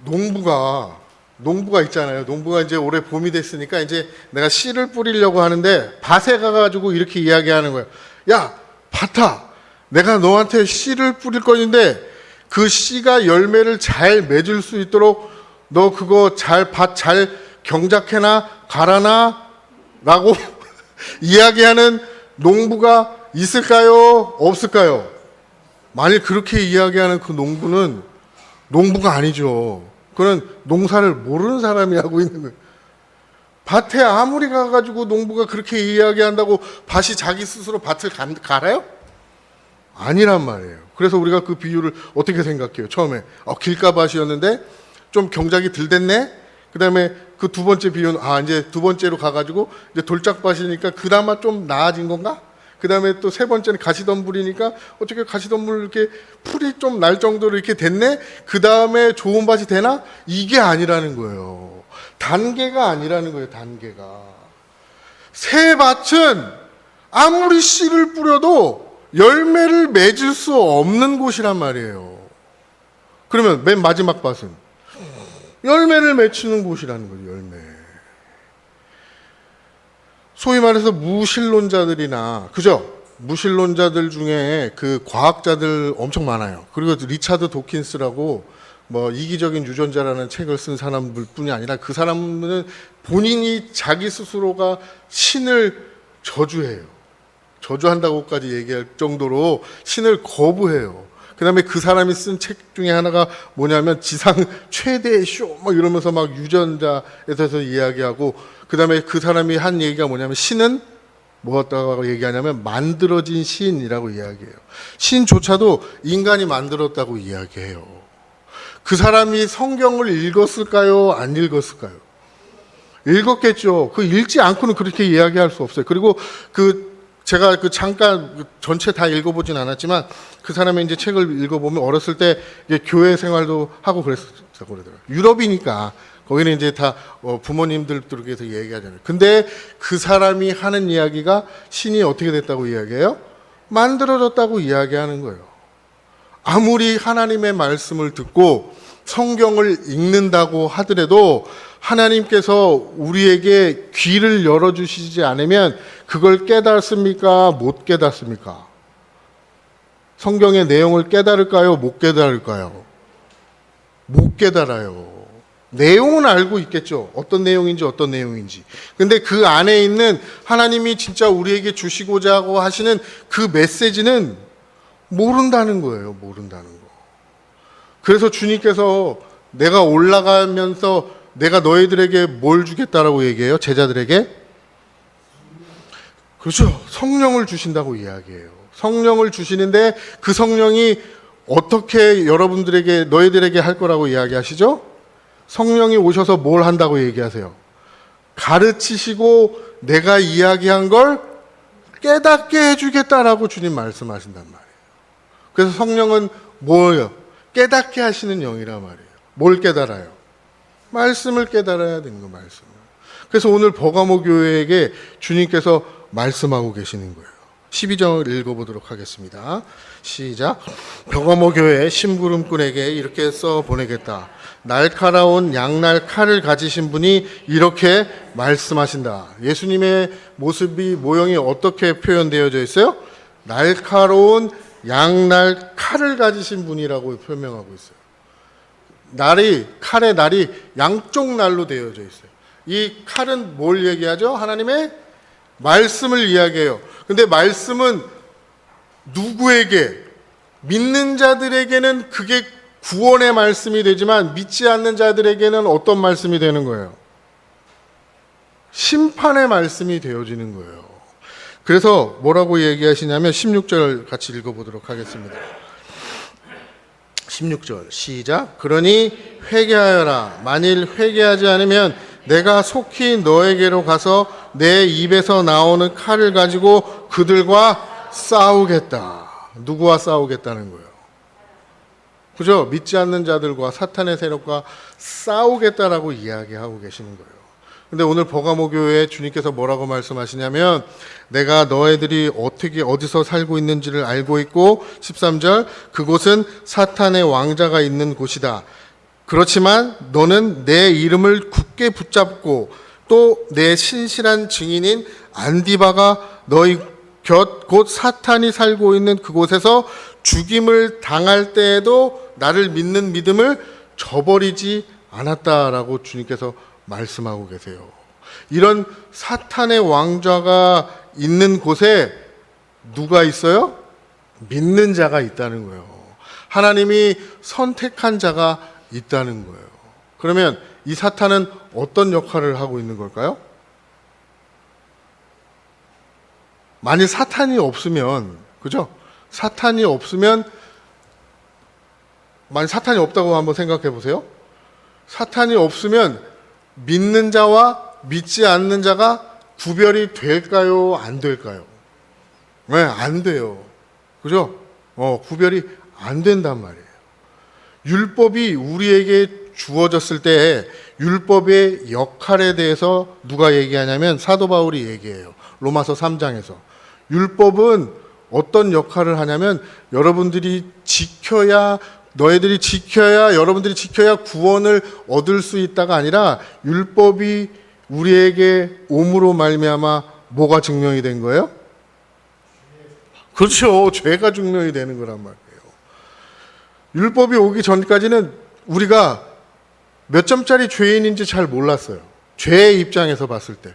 농부가 있잖아요. 농부가 이제 올해 봄이 됐으니까 이제 내가 씨를 뿌리려고 하는데 밭에 가가지고 이렇게 이야기하는 거예요. 야, 밭아, 내가 너한테 씨를 뿌릴 건데 그 씨가 열매를 잘 맺을 수 있도록 너 그거 밭 잘 경작해놔, 갈아놔 라고 이야기하는 농부가 있을까요? 없을까요? 만일 그렇게 이야기하는 그 농부는 농부가 아니죠. 그는 농사를 모르는 사람이 하고 있는 거예요. 밭에 아무리 가가지고 농부가 그렇게 이야기한다고 밭이 자기 스스로 밭을 갈아요? 아니란 말이에요. 그래서 우리가 그 비유를 어떻게 생각해요? 처음에 길가밭이었는데 좀 경작이 덜 됐네. 그 다음에 그 두 번째 비유는 이제 두 번째로 가가지고 이제 돌짝밭이니까 그나마 좀 나아진 건가? 그 다음에 또 세 번째는 가시덤불이니까 어떻게 가시덤불 이렇게 풀이 좀 날 정도로 이렇게 됐네? 그 다음에 좋은 밭이 되나? 이게 아니라는 거예요. 단계가 아니라는 거예요, 단계가. 새 밭은 아무리 씨를 뿌려도 열매를 맺을 수 없는 곳이란 말이에요. 그러면 맨 마지막 밭은 열매를 맺히는 곳이라는 거죠, 열매. 소위 말해서 무신론자들이나, 그죠? 무신론자들 중에 그 과학자들 엄청 많아요. 그리고 리차드 도킨스라고 뭐 이기적인 유전자라는 책을 쓴 사람들 뿐이 아니라 그 사람은 본인이 자기 스스로가 신을 저주해요. 저주한다고까지 얘기할 정도로 신을 거부해요. 그 다음에 그 사람이 쓴 책 중에 하나가 뭐냐면 지상 최대의 쇼, 뭐 이러면서 막 유전자에 대해서 이야기하고, 그 다음에 그 사람이 한 얘기가 뭐냐면 신은 뭐였다고 얘기하냐면 만들어진 신이라고 이야기해요. 신조차도 인간이 만들었다고 이야기해요. 그 사람이 성경을 읽었을까요? 안 읽었을까요? 읽었겠죠. 그 읽지 않고는 그렇게 이야기할 수 없어요. 그리고 제가 잠깐 전체 다 읽어보진 않았지만 그 사람의 이제 책을 읽어보면 어렸을 때 이제 교회 생활도 하고 그랬었다고 그러더라고요. 유럽이니까 거기는 이제 다 부모님들께서 얘기하잖아요. 근데 그 사람이 하는 이야기가 신이 어떻게 됐다고 이야기해요? 만들어졌다고 이야기하는 거예요. 아무리 하나님의 말씀을 듣고 성경을 읽는다고 하더라도 하나님께서 우리에게 귀를 열어주시지 않으면 그걸 깨닫습니까? 못 깨닫습니까? 성경의 내용을 깨달을까요? 못 깨달을까요? 못 깨달아요. 내용은 알고 있겠죠. 어떤 내용인지. 근데 그 안에 있는 하나님이 진짜 우리에게 주시고자 하고 하시는 그 메시지는 모른다는 거예요. 모른다는 거. 그래서 주님께서 내가 올라가면서 내가 너희들에게 뭘 주겠다라고 얘기해요? 제자들에게? 그렇죠. 성령을 주신다고 이야기해요. 성령을 주시는데 그 성령이 어떻게 너희들에게 할 거라고 이야기하시죠? 성령이 오셔서 뭘 한다고 얘기하세요? 가르치시고 내가 이야기한 걸 깨닫게 해주겠다라고 주님 말씀하신단 말이에요. 그래서 성령은 뭐예요? 깨닫게 하시는 영이란 말이에요. 뭘 깨달아요? 말씀을 깨달아야 되는 거, 말씀을. 그래서 오늘 버가모 교회에게 주님께서 말씀하고 계시는 거예요. 12절을 읽어보도록 하겠습니다. 시작. 버가모 교회 심부름꾼에게 이렇게 써 보내겠다. 날카로운 양날 칼을 가지신 분이 이렇게 말씀하신다. 예수님의 모형이 어떻게 표현되어져 있어요? 날카로운 양날 칼을 가지신 분이라고 표명하고 있어요. 칼의 날이 양쪽 날로 되어져 있어요. 이 칼은 뭘 얘기하죠? 하나님의 말씀을 이야기해요. 근데 말씀은 누구에게? 믿는 자들에게는 그게 구원의 말씀이 되지만 믿지 않는 자들에게는 어떤 말씀이 되는 거예요? 심판의 말씀이 되어지는 거예요. 그래서 뭐라고 얘기하시냐면 16절 같이 읽어보도록 하겠습니다. 16절 시작. 그러니 회개하여라. 만일 회개하지 않으면 내가 속히 너에게로 가서 내 입에서 나오는 칼을 가지고 그들과 싸우겠다. 누구와 싸우겠다는 거예요? 그죠? 믿지 않는 자들과 사탄의 세력과 싸우겠다라고 이야기하고 계시는 거예요. 근데 오늘 버가모 교회에 주님께서 뭐라고 말씀하시냐면 내가 너희들이 어디서 살고 있는지를 알고 있고 13절 그곳은 사탄의 왕자가 있는 곳이다. 그렇지만 너는 내 이름을 굳게 붙잡고 또 내 신실한 증인인 안디바가 너희 곁 곧 사탄이 살고 있는 그곳에서 죽임을 당할 때에도 나를 믿는 믿음을 저버리지 않았다라고 주님께서 말씀하고 계세요. 이런 사탄의 왕좌가 있는 곳에 누가 있어요? 믿는 자가 있다는 거예요. 하나님이 선택한 자가 있다는 거예요. 그러면 이 사탄은 어떤 역할을 하고 있는 걸까요? 만일 사탄이 없으면, 그죠? 만일 사탄이 없다고 한번 생각해 보세요. 사탄이 없으면 믿는 자와 믿지 않는 자가 구별이 될까요? 안 될까요? 네, 안 돼요. 그죠? 구별이 안 된단 말이에요. 율법이 우리에게 주어졌을 때 율법의 역할에 대해서 누가 얘기하냐면 사도 바울이 얘기해요. 로마서 3장에서. 율법은 어떤 역할을 하냐면 여러분들이 지켜야 구원을 얻을 수 있다가 아니라 율법이 우리에게 옴으로 말미암아 뭐가 증명이 된 거예요? 그렇죠. 죄가 증명이 되는 거란 말이에요. 율법이 오기 전까지는 우리가 몇 점짜리 죄인인지 잘 몰랐어요. 죄의 입장에서 봤을 때.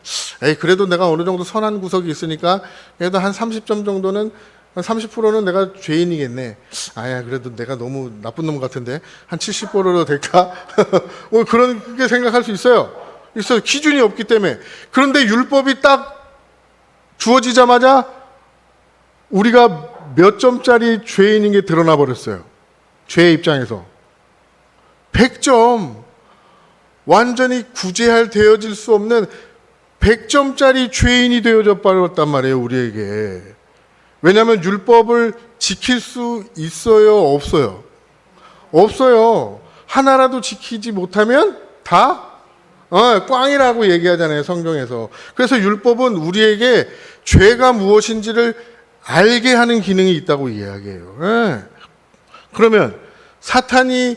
그래도 내가 어느 정도 선한 구석이 있으니까 그래도 한 30점 정도는, 한 30%는 내가 죄인이겠네. 그래도 내가 너무 나쁜 놈 같은데 한 70%로 될까? 뭐 그렇게 생각할 수 있어요. 기준이 없기 때문에. 그런데 율법이 딱 주어지자마자 우리가 몇 점짜리 죄인인 게 드러나 버렸어요. 죄의 입장에서 100점, 완전히 구제할 되어질 수 없는 100점짜리 죄인이 되어져 버렸단 말이에요, 우리에게. 왜냐하면 율법을 지킬 수 있어요, 없어요? 없어요. 하나라도 지키지 못하면 다 꽝이라고 얘기하잖아요, 성경에서. 그래서 율법은 우리에게 죄가 무엇인지를 알게 하는 기능이 있다고 이야기해요. 그러면 사탄이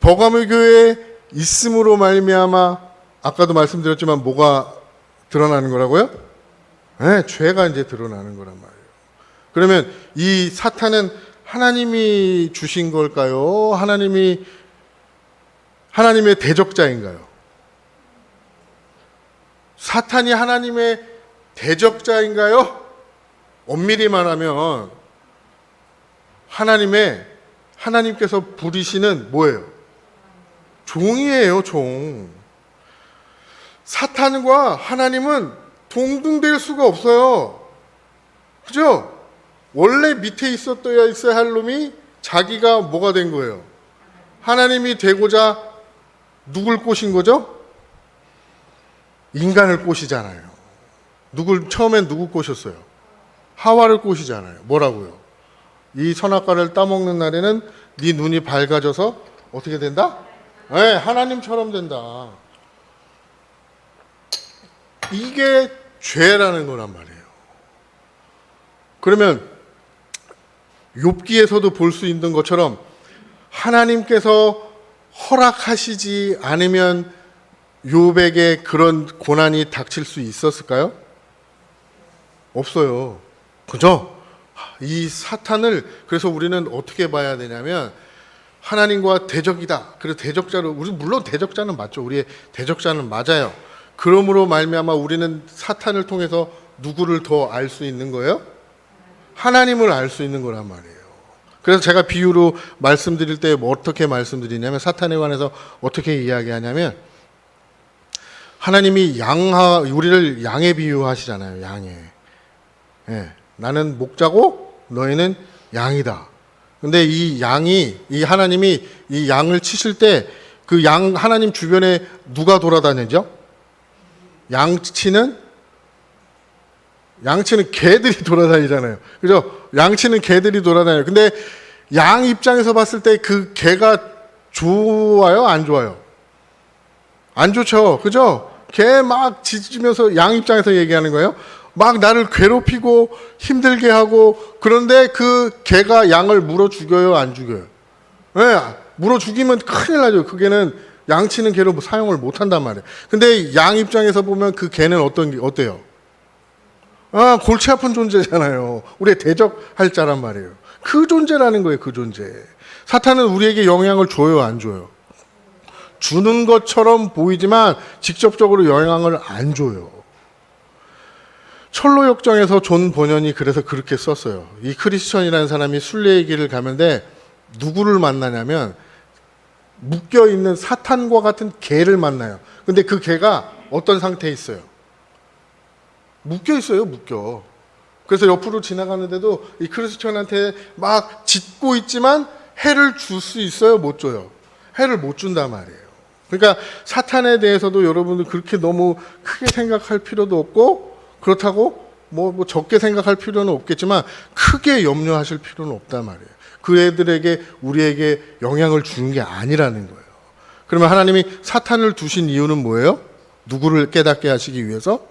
버가모 교회에 있음으로 말미암아 아까도 말씀드렸지만 뭐가 드러나는 거라고요? 죄가 이제 드러나는 거란 말이에요. 그러면 이 사탄은 하나님이 주신 걸까요? 하나님의 대적자인가요? 사탄이 하나님의 대적자인가요? 엄밀히 말하면 하나님께서 부리시는 뭐예요? 종이에요, 종. 사탄과 하나님은 동등될 수가 없어요. 그죠? 원래 밑에 있어야 할 놈이 자기가 뭐가 된 거예요? 하나님이 되고자 누굴 꼬신 거죠? 인간을 꼬시잖아요. 처음엔 누구 꼬셨어요? 하와를 꼬시잖아요. 뭐라고요? 이 선악과를 따먹는 날에는 네 눈이 밝아져서 어떻게 된다? 하나님처럼 된다. 이게 죄라는 거란 말이에요. 그러면 욥기에서도 볼 수 있는 것처럼 하나님께서 허락하시지 않으면 욥에게 그런 고난이 닥칠 수 있었을까요? 없어요. 그죠? 이 사탄을 그래서 우리는 어떻게 봐야 되냐면 하나님과 대적이다. 그래서 대적자로, 우리 물론 대적자는 맞죠. 우리의 대적자는 맞아요. 그러므로 말미암아 우리는 사탄을 통해서 누구를 더 알 수 있는 거예요? 하나님을 알 수 있는 거란 말이에요. 그래서 제가 비유로 말씀드릴 때 어떻게 말씀드리냐면 사탄에 관해서 어떻게 이야기하냐면 하나님이 우리를 양에 비유하시잖아요. 양에. 나는 목자고 너희는 양이다. 근데 이 하나님이 이 양을 치실 때 그 하나님 주변에 누가 돌아다니죠? 양치는 개들이 돌아다니잖아요. 그죠? 양치는 개들이 돌아다녀요. 근데 양 입장에서 봤을 때 그 개가 좋아요? 안 좋아요? 안 좋죠. 그죠? 개 막 짖으면서 양 입장에서 얘기하는 거예요. 막 나를 괴롭히고 힘들게 하고, 그런데 그 개가 양을 물어 죽여요? 안 죽여요? 물어 죽이면 큰일 나죠. 그 개는 양치는 개로 사용을 못 한단 말이에요. 근데 양 입장에서 보면 그 개는 어때요? 골치 아픈 존재잖아요. 우리의 대적할 자란 말이에요. 그 존재라는 거예요, 그 존재. 사탄은 우리에게 영향을 줘요, 안 줘요? 주는 것처럼 보이지만 직접적으로 영향을 안 줘요. 철로역정에서 존 번연이 그래서 그렇게 썼어요. 이 크리스천이라는 사람이 순례의 길을 가는데 누구를 만나냐면 묶여있는 사탄과 같은 개를 만나요. 근데 그 개가 어떤 상태에 있어요? 묶여. 그래서 옆으로 지나가는데도 이 크리스천한테 막 짖고 있지만 해를 줄 수 있어요? 못 줘요? 해를 못 준단 말이에요. 그러니까 사탄에 대해서도 여러분들 그렇게 너무 크게 생각할 필요도 없고, 그렇다고 뭐 적게 생각할 필요는 없겠지만 크게 염려하실 필요는 없단 말이에요. 그 애들에게 우리에게 영향을 주는 게 아니라는 거예요. 그러면 하나님이 사탄을 두신 이유는 뭐예요? 누구를 깨닫게 하시기 위해서?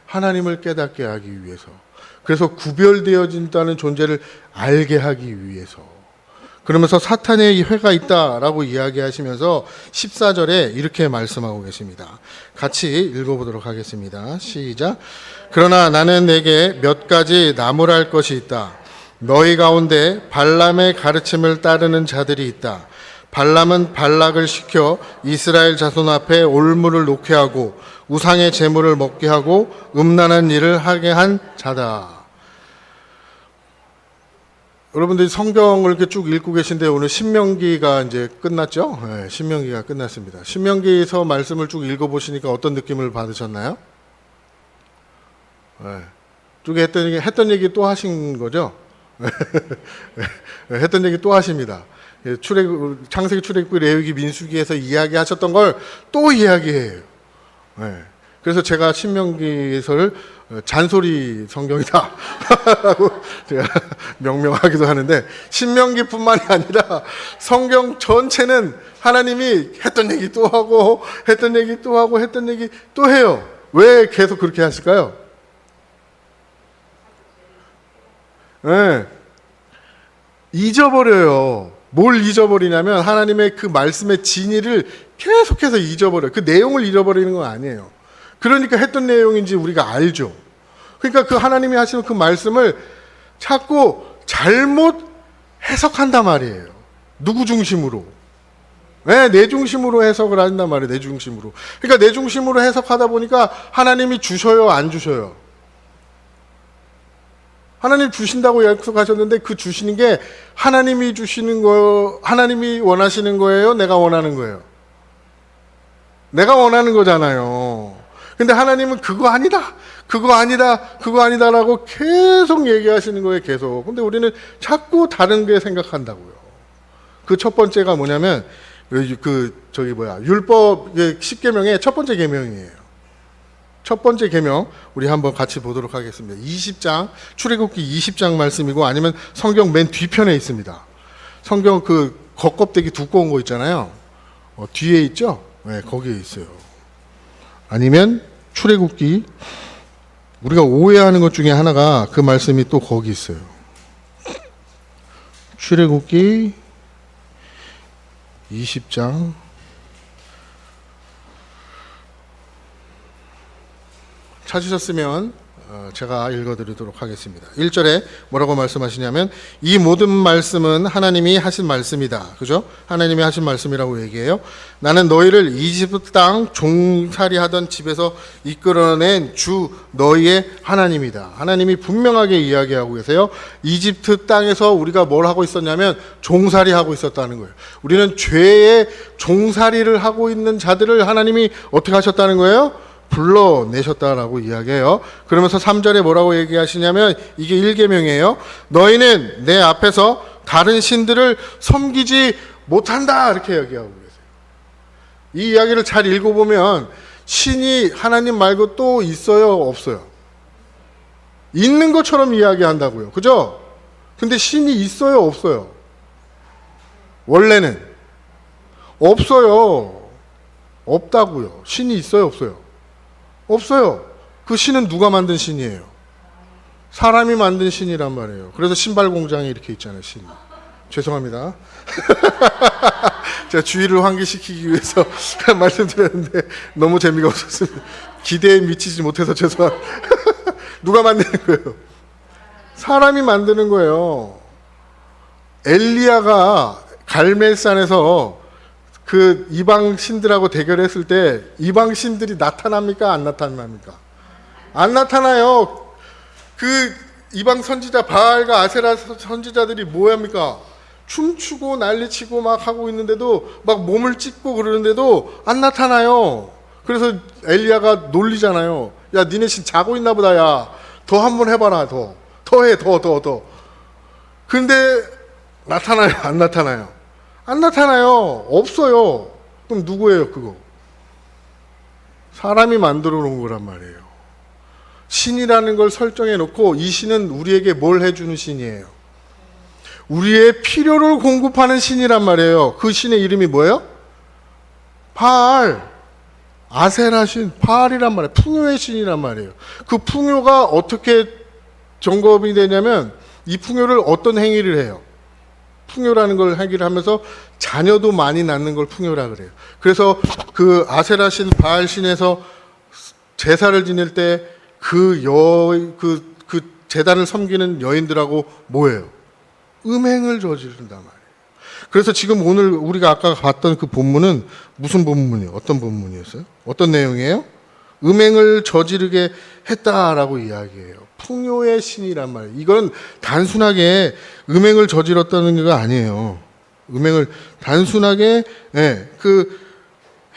하나님을 깨닫게 하기 위해서. 그래서 구별되어진다는 존재를 알게 하기 위해서. 그러면서 사탄의 회가 있다라고 이야기하시면서 14절에 이렇게 말씀하고 계십니다. 같이 읽어보도록 하겠습니다. 시작. 그러나 나는 내게 몇 가지 나무랄 것이 있다. 너희 가운데 발람의 가르침을 따르는 자들이 있다. 발람은 발락을 시켜 이스라엘 자손 앞에 올무를 놓게 하고 우상의 제물을 먹게 하고 음란한 일을 하게 한 자다. 여러분들이 성경을 이렇게 쭉 읽고 계신데 오늘 신명기가 이제 끝났죠? 네, 신명기가 끝났습니다. 신명기에서 말씀을 쭉 읽어보시니까 어떤 느낌을 받으셨나요? 네, 쭉 했던 얘기 또 하신 거죠? 했던 얘기 또 하십니다. 창세기, 출애굽기, 레위기, 민수기에서 이야기하셨던 걸 또 이야기해요. 네. 그래서 제가 신명기에서를 잔소리 성경이다 라고 제가 명명하기도 하는데, 신명기뿐만이 아니라 성경 전체는 하나님이 했던 얘기 또 하고 했던 얘기 또 하고 했던 얘기 또 해요. 왜 계속 그렇게 하실까요? 네. 잊어버려요. 뭘 잊어버리냐면 하나님의 그 말씀의 진리를 계속해서 잊어버려요. 그 내용을 잃어버리는 건 아니에요. 그러니까 했던 내용인지 우리가 알죠. 그러니까 그 하나님이 하시는 그 말씀을 자꾸 잘못 해석한단 말이에요. 누구 중심으로? 네, 내 중심으로 해석을 한단 말이에요. 내 중심으로. 그러니까 내 중심으로 해석하다 보니까 하나님이 주셔요, 안 주셔요? 하나님 주신다고 약속하셨는데 그 주시는 게 하나님이 주시는 거, 하나님이 원하시는 거예요? 내가 원하는 거예요? 내가 원하는 거잖아요. 근데 하나님은 그거 아니다, 그거 아니다, 그거 아니다라고 계속 얘기하시는 거예요, 계속. 근데 우리는 자꾸 다른 게 생각한다고요. 그 첫 번째가 뭐냐면, 율법 10계명의 첫 번째 계명이에요. 첫 번째 계명 우리 한번 같이 보도록 하겠습니다. 20장, 출애굽기 20장 말씀이고, 아니면 성경 맨 뒤편에 있습니다. 성경 그 겉껍데기 두꺼운 거 있잖아요. 뒤에 있죠? 네, 거기에 있어요. 아니면 출애굽기, 우리가 오해하는 것 중에 하나가 그 말씀이 또 거기 있어요. 출애굽기 20장 찾으셨으면 제가 읽어드리도록 하겠습니다. 1절에 뭐라고 말씀하시냐면, 이 모든 말씀은 하나님이 하신 말씀이다. 그죠? 하나님이 하신 말씀이라고 얘기해요. 나는 너희를 이집트 땅 종살이하던 집에서 이끌어낸 주 너희의 하나님이다. 하나님이 분명하게 이야기하고 계세요. 이집트 땅에서 우리가 뭘 하고 있었냐면 종살이하고 있었다는 거예요. 우리는 죄의 종살이를 하고 있는 자들을 하나님이 어떻게 하셨다는 거예요? 불러내셨다라고 이야기해요. 그러면서 3절에 뭐라고 얘기하시냐면, 이게 1계명이에요. 너희는 내 앞에서 다른 신들을 섬기지 못한다, 이렇게 이야기하고 계세요. 이 이야기를 잘 읽어보면 신이 하나님 말고 또 있어요, 없어요? 있는 것처럼 이야기한다고요. 그죠? 근데 신이 있어요, 없어요? 원래는 없어요. 없다고요. 신이 있어요, 없어요? 없어요. 그 신은 누가 만든 신이에요? 사람이 만든 신이란 말이에요. 그래서 신발 공장이 이렇게 있잖아요, 신이. 죄송합니다. 제가 주의를 환기시키기 위해서 말씀드렸는데 너무 재미가 없었습니다. 기대에 미치지 못해서 죄송합니다. 누가 만드는 거예요? 사람이 만드는 거예요. 엘리야가 갈멜산에서 그 이방 신들하고 대결했을 때 이방 신들이 나타납니까? 안 나타납니까? 안 나타나요. 그 이방 선지자 바알과 아세라 선지자들이 뭐 합니까? 춤추고 난리치고 막 하고 있는데도, 막 몸을 찢고 그러는데도 안 나타나요. 그래서 엘리야가 놀리잖아요. 야, 니네 신 자고 있나 보다. 야, 더 한번 해봐라. 더 해. 근데 나타나요? 안 나타나요? 안 나타나요. 없어요. 그럼 누구예요, 그거? 사람이 만들어 놓은 거란 말이에요. 신이라는 걸 설정해 놓고, 이 신은 우리에게 뭘 해주는 신이에요? 우리의 필요를 공급하는 신이란 말이에요. 그 신의 이름이 뭐예요? 바알, 아세라 신, 바알이란 말이에요. 풍요의 신이란 말이에요. 그 풍요가 어떻게 점검이 되냐면, 이 풍요를 어떤 행위를 해요? 풍요라는 걸 하기를 하면서 자녀도 많이 낳는 걸 풍요라 그래요. 그래서 그 아세라 신, 바알 신에서 제사를 지낼 때 그 제단을 섬기는 여인들하고 뭐예요? 음행을 저지른단 말이에요. 그래서 지금 오늘 우리가 아까 봤던 그 본문은 무슨 본문이에요? 어떤 본문이었어요? 어떤 내용이에요? 음행을 저지르게 했다라고 이야기해요. 풍요의 신이란 말이에요. 이건 단순하게 음행을 저질렀다는 게 아니에요. 음행을 단순하게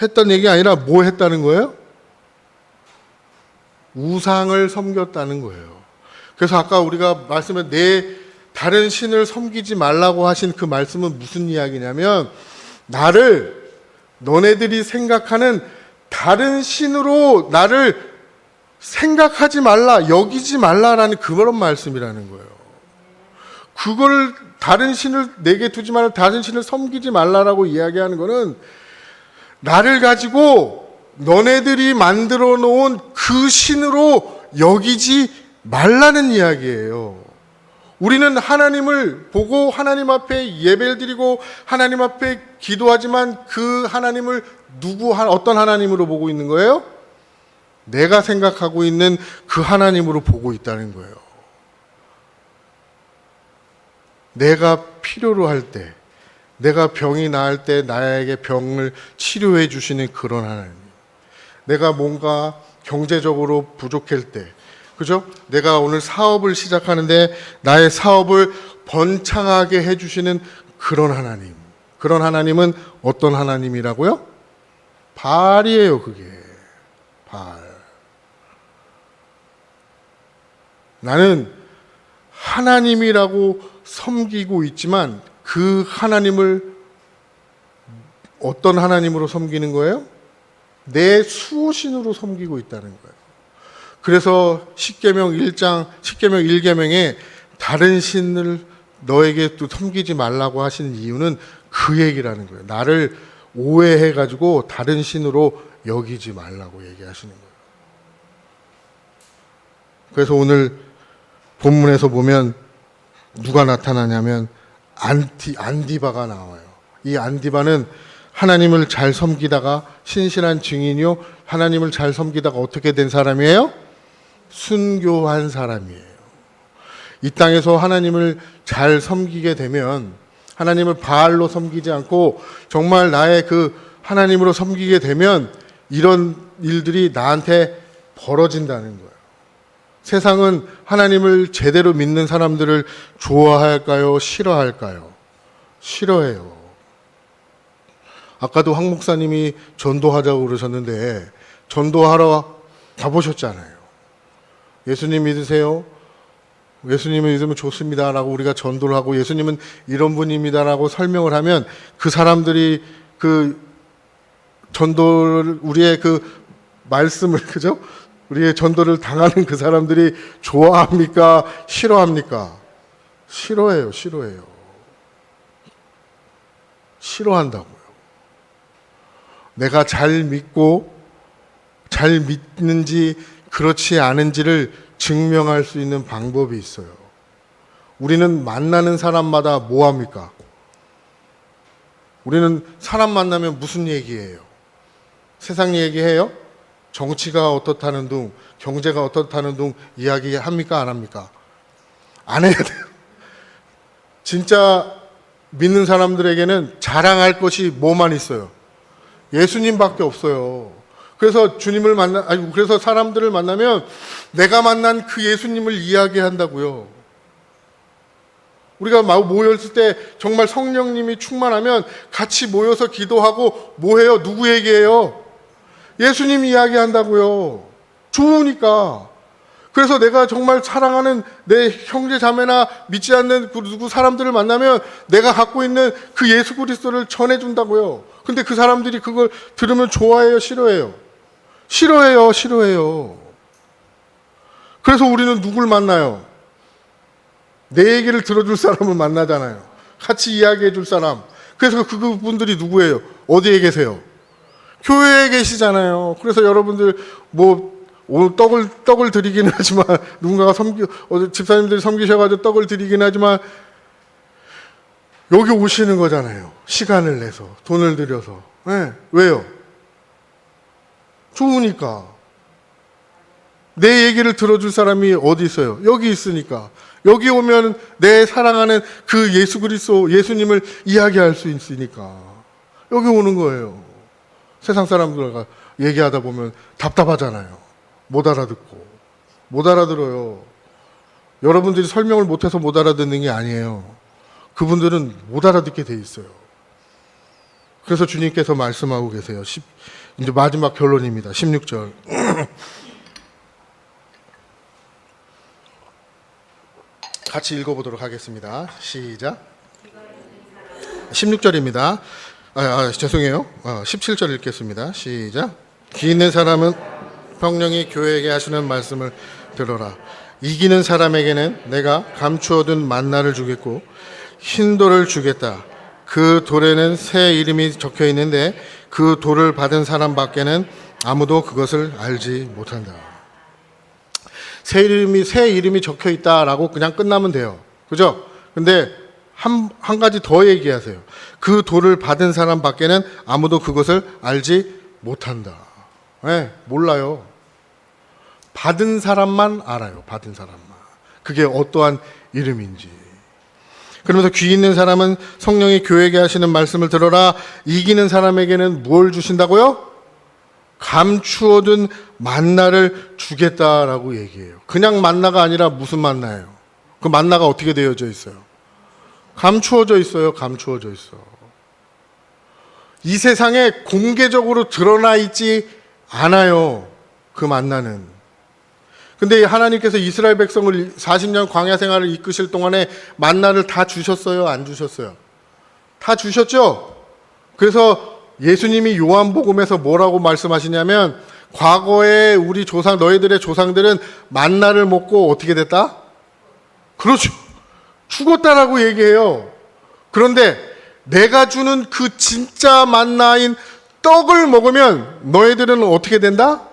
했던 얘기가 아니라 뭐 했다는 거예요? 우상을 섬겼다는 거예요. 그래서 아까 우리가 말씀에 다른 신을 섬기지 말라고 하신 그 말씀은 무슨 이야기냐면 너네들이 생각하는 다른 신으로 나를 생각하지 말라, 여기지 말라라는 그런 말씀이라는 거예요. 그걸 다른 신을 내게 두지 말라, 다른 신을 섬기지 말라라고 이야기하는 거는 나를 가지고 너네들이 만들어 놓은 그 신으로 여기지 말라는 이야기예요. 우리는 하나님을 보고 하나님 앞에 예배를 드리고 하나님 앞에 기도하지만 그 하나님을 어떤 하나님으로 보고 있는 거예요? 내가 생각하고 있는 그 하나님으로 보고 있다는 거예요. 내가 필요로 할 때, 내가 병이 나을 때 나에게 병을 치료해 주시는 그런 하나님. 내가 뭔가 경제적으로 부족할 때, 그죠? 내가 오늘 사업을 시작하는데 나의 사업을 번창하게 해주시는 그런 하나님. 그런 하나님은 어떤 하나님이라고요? 바알이에요, 그게. 바알. 나는 하나님이라고 섬기고 있지만 그 하나님을 어떤 하나님으로 섬기는 거예요? 내 수호신으로 섬기고 있다는 거예요. 그래서 십계명 1계명에 다른 신을 너에게 또 섬기지 말라고 하시는 이유는 그 얘기라는 거예요. 나를 오해해가지고 다른 신으로 여기지 말라고 얘기하시는 거예요. 그래서 오늘 본문에서 보면 누가 나타나냐면 안디바가 나와요. 이 안디바는 하나님을 잘 섬기다가 신실한 증인이요, 하나님을 잘 섬기다가 어떻게 된 사람이에요? 순교한 사람이에요. 이 땅에서 하나님을 잘 섬기게 되면, 하나님을 바알로 섬기지 않고 정말 나의 그 하나님으로 섬기게 되면 이런 일들이 나한테 벌어진다는 거예요. 세상은 하나님을 제대로 믿는 사람들을 좋아할까요? 싫어할까요? 싫어해요. 아까도 황 목사님이 전도하자고 그러셨는데 전도하러 가보셨잖아요. 예수님 믿으세요? 예수님을 믿으면 좋습니다라고 우리가 전도를 하고 예수님은 이런 분입니다라고 설명을 하면 그 사람들이 그 전도를 우리의 그 말씀을 그죠? 우리의 전도를 당하는 그 사람들이 좋아합니까? 싫어합니까? 싫어해요. 싫어한다고요. 내가 잘 믿고 잘 믿는지 그렇지 않은지를 증명할 수 있는 방법이 있어요. 우리는 만나는 사람마다 뭐 합니까? 우리는 사람 만나면 무슨 얘기해요? 세상 얘기해요? 정치가 어떻다는 둥, 경제가 어떻다는 둥 이야기합니까? 안 합니까? 안 해야 돼요. 진짜 믿는 사람들에게는 자랑할 것이 뭐만 있어요? 예수님밖에 없어요. 그래서 그래서 사람들을 만나면 내가 만난 그 예수님을 이야기한다고요. 우리가 모였을 때 정말 성령님이 충만하면 같이 모여서 기도하고 뭐 해요? 누구 얘기해요? 예수님 이야기한다고요. 좋으니까. 그래서 내가 정말 사랑하는 내 형제 자매나 믿지 않는 그 누구 사람들을 만나면 내가 갖고 있는 그 예수 그리스도를 전해준다고요. 근데 그 사람들이 그걸 들으면 좋아해요? 싫어해요? 싫어해요. 그래서 우리는 누굴 만나요? 내 얘기를 들어줄 사람을 만나잖아요. 같이 이야기해 줄 사람. 그래서 그분들이 누구예요? 어디에 계세요? 교회에 계시잖아요. 그래서 여러분들 오늘 떡을 드리기는 하지만 누군가가 집사님들이 섬기셔가지고 떡을 드리긴 하지만 여기 오시는 거잖아요. 시간을 내서 돈을 들여서. 네. 왜요? 좋으니까. 내 얘기를 들어줄 사람이 어디 있어요? 여기 있으니까. 여기 오면 내 사랑하는 그 예수 그리스도, 예수님을 이야기할 수 있으니까. 여기 오는 거예요. 세상 사람들과 얘기하다 보면 답답하잖아요. 못 알아듣고. 못 알아들어요. 여러분들이 설명을 못해서 못 알아듣는 게 아니에요. 그분들은 못 알아듣게 돼 있어요. 그래서 주님께서 말씀하고 계세요. 이제 마지막 결론입니다. 16절. 같이 읽어보도록 하겠습니다. 시작. 16절입니다. 죄송해요. 17절 읽겠습니다. 시작. 귀 있는 사람은 성령이 교회에게 하시는 말씀을 들어라. 이기는 사람에게는 내가 감추어둔 만나를 주겠고 흰 돌을 주겠다. 그 돌에는 새 이름이 적혀 있는데 그 돌을 받은 사람밖에는 아무도 그것을 알지 못한다. 새 이름이 적혀 있다라고 그냥 끝나면 돼요. 그죠? 근데 한 가지 더 얘기하세요. 그 돌을 받은 사람밖에는 아무도 그것을 알지 못한다. 네, 몰라요. 받은 사람만 알아요. 받은 사람만. 그게 어떠한 이름인지. 그러면서 귀 있는 사람은 성령이 교회에게 하시는 말씀을 들어라. 이기는 사람에게는 뭘 주신다고요? 감추어둔 만나를 주겠다라고 얘기해요. 그냥 만나가 아니라 무슨 만나예요? 그 만나가 어떻게 되어져 있어요? 감추어져 있어요. 감추어져 있어. 이 세상에 공개적으로 드러나 있지 않아요. 그 만나는. 근데 하나님께서 이스라엘 백성을 40년 광야 생활을 이끄실 동안에 만나를 다 주셨어요? 안 주셨어요? 다 주셨죠? 그래서 예수님이 요한복음에서 뭐라고 말씀하시냐면 과거에 우리 너희들의 조상들은 만나를 먹고 어떻게 됐다? 그렇죠. 죽었다라고 얘기해요. 그런데 내가 주는 그 진짜 만나인 떡을 먹으면 너희들은 어떻게 된다?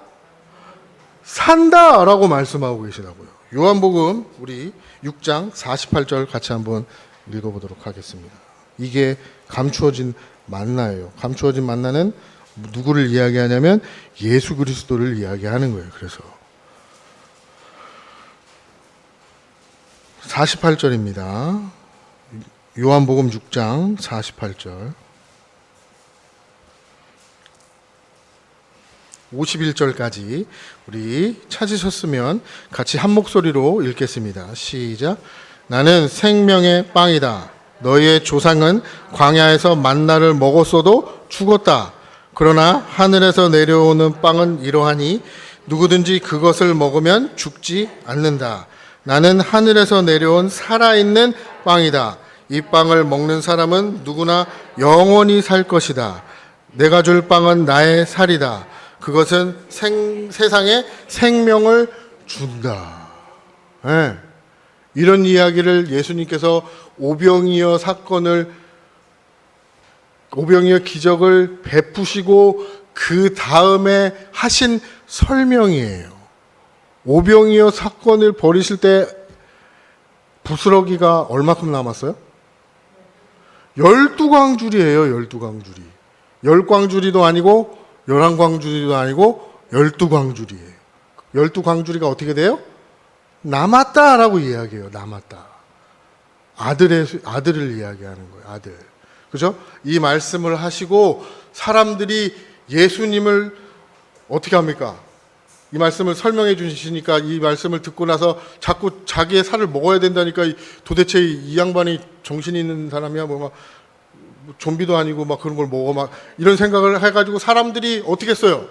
산다라고 말씀하고 계시다고요. 요한복음 우리 6장 48절 같이 한번 읽어보도록 하겠습니다. 이게 감추어진 만나예요. 감추어진 만나는 누구를 이야기하냐면 예수 그리스도를 이야기하는 거예요. 그래서 48절입니다. 요한복음 6장 48절 51절까지 우리 찾으셨으면 같이 한 목소리로 읽겠습니다. 시작. 나는 생명의 빵이다. 너희의 조상은 광야에서 만나를 먹었어도 죽었다. 그러나 하늘에서 내려오는 빵은 이러하니 누구든지 그것을 먹으면 죽지 않는다. 나는 하늘에서 내려온 살아있는 빵이다. 이 빵을 먹는 사람은 누구나 영원히 살 것이다. 내가 줄 빵은 나의 살이다. 그것은 세상에 생명을 준다. 네. 이런 이야기를 예수님께서 오병이어 기적을 베푸시고 그 다음에 하신 설명이에요. 오병이어 사건을 벌이실 때 부스러기가 얼마큼 남았어요? 12광줄이에요. 12광줄이. 10광줄이도 아니고 11광줄이도 아니고 12광줄이에요. 12광줄이가 어떻게 돼요? 남았다라고 이야기해요. 남았다. 아들을 이야기하는 거예요. 아들. 그죠? 이 말씀을 하시고 사람들이 예수님을 어떻게 합니까? 이 말씀을 설명해 주시니까 이 말씀을 듣고 나서 자꾸 자기의 살을 먹어야 된다니까 도대체 이 양반이 정신이 있는 사람이야? 막 좀비도 아니고 막 그런 걸 먹어 막 이런 생각을 해가지고 사람들이 어떻게 했어요?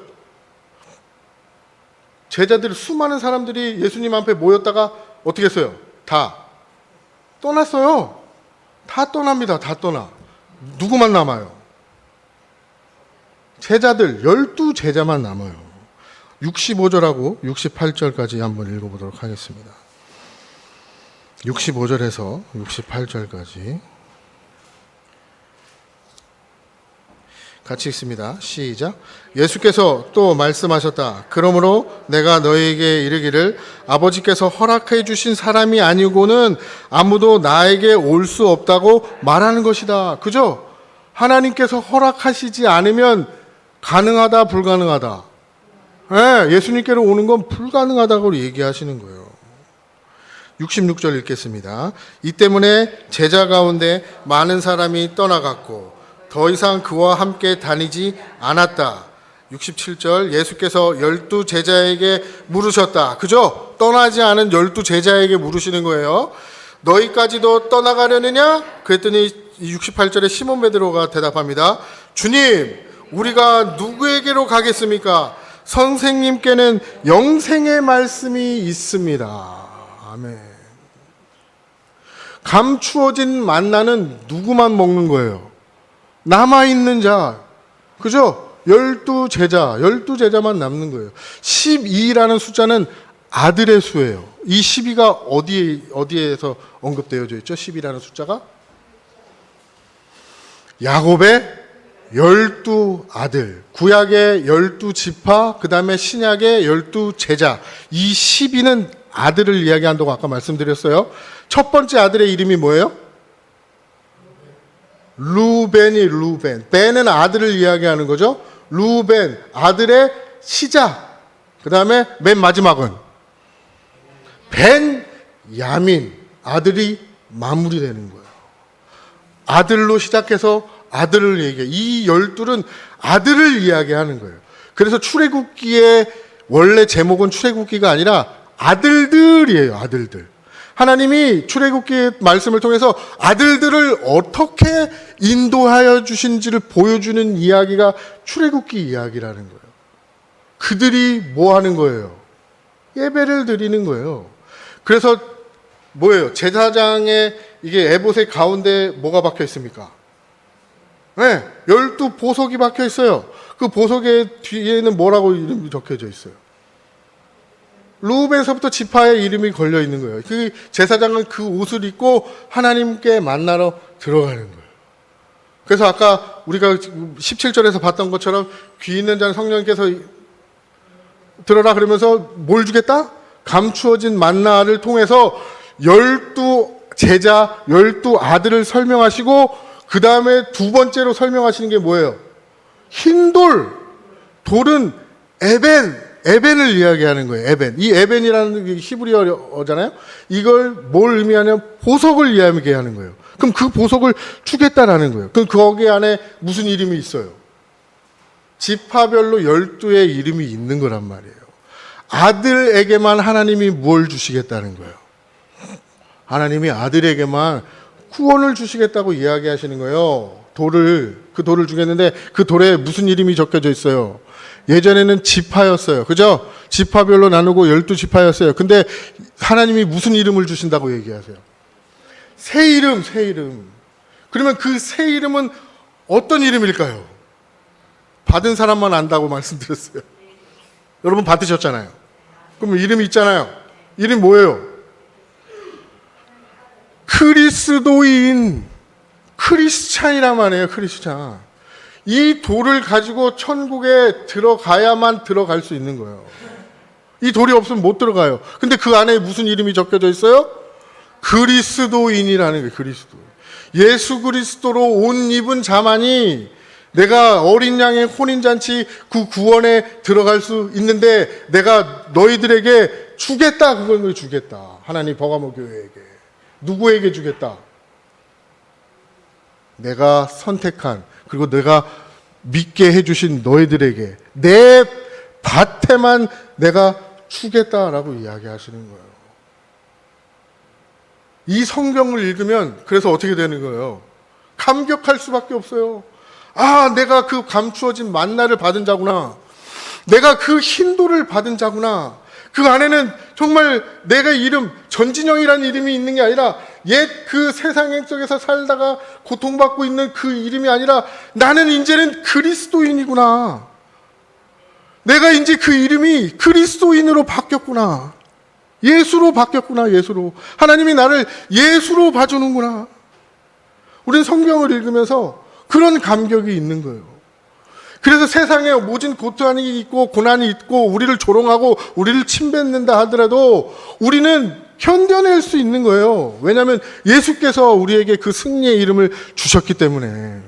제자들 수많은 사람들이 예수님 앞에 모였다가 어떻게 했어요? 다 떠났어요. 다 떠납니다. 다 떠나. 누구만 남아요? 제자들 12제자만 남아요. 65절하고 68절까지 한번 읽어보도록 하겠습니다. 65절에서 68절까지 같이 읽습니다. 시작. 예수께서 또 말씀하셨다. 그러므로 내가 너희에게 이르기를 아버지께서 허락해 주신 사람이 아니고는 아무도 나에게 올 수 없다고 말하는 것이다. 그죠? 하나님께서 허락하시지 않으면 가능하다, 불가능하다? 예수님께로 오는 건 불가능하다고 얘기하시는 거예요. 66절 읽겠습니다. 이 때문에 제자 가운데 많은 사람이 떠나갔고 더 이상 그와 함께 다니지 않았다. 67절 예수께서 12 제자에게 물으셨다. 그죠? 떠나지 않은 12 제자에게 물으시는 거예요. 너희까지도 떠나가려느냐? 그랬더니 68절에 시몬 베드로가 대답합니다. 주님, 우리가 누구에게로 가겠습니까? 선생님께는 영생의 말씀이 있습니다. 아멘. 감추어진 만나는 누구만 먹는 거예요? 남아있는 자. 그죠? 12제자만 남는 거예요. 12라는 숫자는 아들의 수예요. 이 12가 어디에서 언급되어져 있죠? 12라는 숫자가? 야곱의 12아들, 구약의 12지파, 그 다음에 신약의 12제자. 이 12는 아들을 이야기한다고 아까 말씀드렸어요. 첫 번째 아들의 이름이 뭐예요? 루벤. 벤은 아들을 이야기하는 거죠. 루벤, 아들의 시작. 그 다음에 맨 마지막은 벤야민, 아들이 마무리되는 거예요. 아들로 시작해서 아들을 얘기해요. 이 12는 아들을 이야기하는 거예요. 그래서 출애굽기의 원래 제목은 출애굽기가 아니라 아들들이에요. 아들들. 하나님이 출애굽기의 말씀을 통해서 아들들을 어떻게 인도하여 주신지를 보여주는 이야기가 출애굽기 이야기라는 거예요. 그들이 뭐 하는 거예요? 예배를 드리는 거예요. 그래서 뭐예요? 제사장의 이게 에봇의 가운데 뭐가 박혀 있습니까? 네, 12 보석이 박혀 있어요. 그 보석의 뒤에는 뭐라고 이름이 적혀져 있어요? 루벤서부터 지파의 이름이 걸려 있는 거예요. 그 제사장은 그 옷을 입고 하나님께 만나러 들어가는 거예요. 그래서 아까 우리가 17절에서 봤던 것처럼 귀 있는 자는 성령께서 들어라 그러면서 뭘 주겠다? 감추어진 만나를 통해서 12제자, 12아들을 설명하시고 그 다음에 두 번째로 설명하시는 게 뭐예요? 흰 돌. 돌은 에벤을 이야기하는 거예요. 에벤. 이 에벤이라는 게 히브리어잖아요. 이걸 뭘 의미하냐면 보석을 이야기하는 거예요. 그럼 그 보석을 주겠다라는 거예요. 그럼 거기 안에 무슨 이름이 있어요? 지파별로 12의 이름이 있는 거란 말이에요. 아들에게만 하나님이 뭘 주시겠다는 거예요. 하나님이 아들에게만 구원을 주시겠다고 이야기하시는 거예요. 그 돌을 주겠는데 그 돌에 무슨 이름이 적혀져 있어요? 예전에는 지파였어요. 그죠? 지파별로 나누고 12지파였어요. 근데 하나님이 무슨 이름을 주신다고 얘기하세요? 새 이름. 그러면 그 새 이름은 어떤 이름일까요? 받은 사람만 안다고 말씀드렸어요. 여러분 받으셨잖아요. 그럼 이름이 있잖아요. 이름 뭐예요? 그리스도인, 크리스찬이란 말이에요. 크리스찬. 이 돌을 가지고 천국에 들어가야만 들어갈 수 있는 거예요. 이 돌이 없으면 못 들어가요. 근데 그 안에 무슨 이름이 적혀져 있어요? 그리스도인이라는 거예요. 그리스도. 예수 그리스도로 옷 입은 자만이 내가 어린 양의 혼인잔치 그 구원에 들어갈 수 있는데 내가 너희들에게 주겠다. 그걸 주겠다. 하나님 버가모 교회에게. 누구에게 주겠다? 내가 선택한 그리고 내가 믿게 해주신 너희들에게 내 밭에만 내가 주겠다라고 이야기하시는 거예요. 이 성경을 읽으면 그래서 어떻게 되는 거예요? 감격할 수밖에 없어요. 아, 내가 그 감추어진 만나를 받은 자구나. 내가 그 흰돌을 받은 자구나. 그 안에는 정말 내가 이름, 전진영이라는 이름이 있는 게 아니라 옛 그 세상 속에서 살다가 고통받고 있는 그 이름이 아니라 나는 이제는 그리스도인이구나. 내가 이제 그 이름이 그리스도인으로 바뀌었구나. 예수로 바뀌었구나. 예수로. 하나님이 나를 예수로 봐주는구나. 우리는 성경을 읽으면서 그런 감격이 있는 거예요. 그래서 세상에 모진 고통이 있고 고난이 있고 우리를 조롱하고 우리를 침뱉는다 하더라도 우리는 견뎌낼 수 있는 거예요. 왜냐하면 예수께서 우리에게 그 승리의 이름을 주셨기 때문에.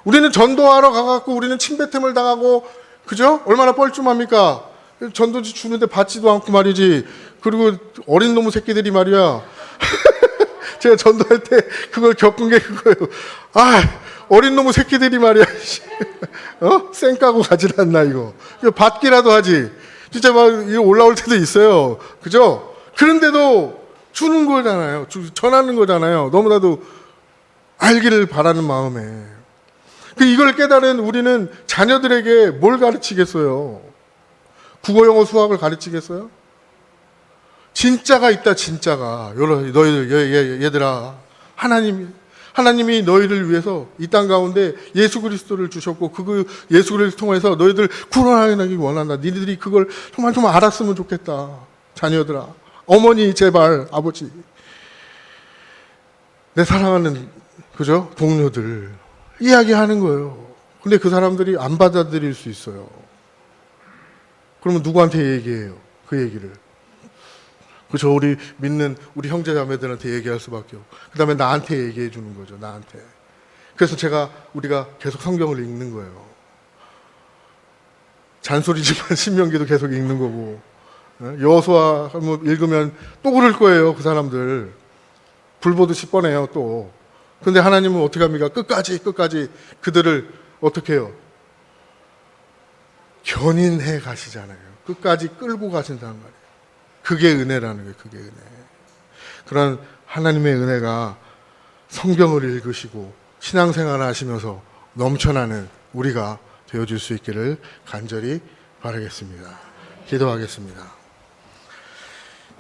우리는 전도하러 가갖고 우리는 침뱉음을 당하고 그죠? 얼마나 뻘쭘합니까? 전도지 주는데 받지도 않고 말이지. 그리고 어린 놈의 새끼들이 말이야. 제가 전도할 때 그걸 겪은 게 그거예요. 아, 어린 놈의 새끼들이 말이야. 쌩 까고 가질 않나, 이거. 이거 받기라도 하지. 진짜 막 이거 올라올 때도 있어요. 그죠? 그런데도 주는 거잖아요. 전하는 거잖아요. 너무나도 알기를 바라는 마음에. 이걸 깨달은 우리는 자녀들에게 뭘 가르치겠어요? 국어, 영어, 수학을 가르치겠어요? 진짜가 있다, 진짜가. 너희들, 얘들아. 하나님이 너희를 위해서 이 땅 가운데 예수 그리스도를 주셨고, 그 예수 그리스도를 통해서 너희들 구원하기 원한다. 니들이 그걸 정말 좀 알았으면 좋겠다. 자녀들아. 어머니, 제발, 아버지. 내 사랑하는, 그죠? 동료들. 이야기하는 거예요. 근데 그 사람들이 안 받아들일 수 있어요. 그러면 누구한테 얘기해요? 그 얘기를. 그저 우리 믿는 우리 형제 자매들한테 얘기할 수밖에 없고, 그 다음에 나한테 얘기해 주는 거죠. 나한테. 그래서 우리가 계속 성경을 읽는 거예요. 잔소리지만 신명기도 계속 읽는 거고, 여호수아 읽으면 또 그럴 거예요. 그 사람들 불보듯이 뻔해요. 또. 근데 하나님은 어떻게 합니까? 끝까지 그들을 어떻게 해요? 견인해 가시잖아요. 끝까지 끌고 가신다는 말이에요. 그게 은혜라는 거예요. 그게 은혜. 그런 하나님의 은혜가 성경을 읽으시고 신앙생활을 하시면서 넘쳐나는 우리가 되어줄 수 있기를 간절히 바라겠습니다. 기도하겠습니다.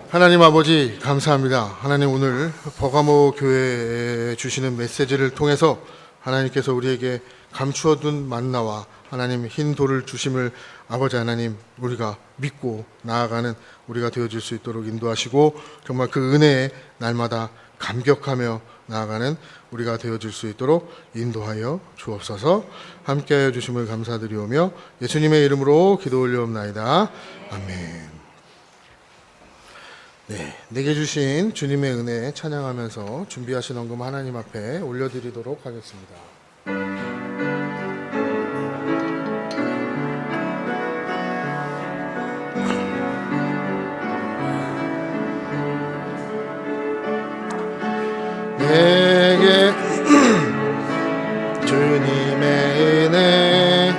하나님 아버지 감사합니다. 하나님 오늘 버가모 교회에 주시는 메시지를 통해서 하나님께서 우리에게 감추어둔 만나와 하나님 흰 돌을 주심을 아버지 하나님 우리가 믿고 나아가는 우리가 되어질 수 있도록 인도하시고 정말 그 은혜에 날마다 감격하며 나아가는 우리가 되어질 수 있도록 인도하여 주옵소서. 함께하여 주심을 감사드리오며 예수님의 이름으로 기도 올려옵나이다. 아멘. 네, 내게 주신 주님의 은혜 찬양하면서 준비하신 헌금 하나님 앞에 올려드리도록 하겠습니다. 내게 주님의 은혜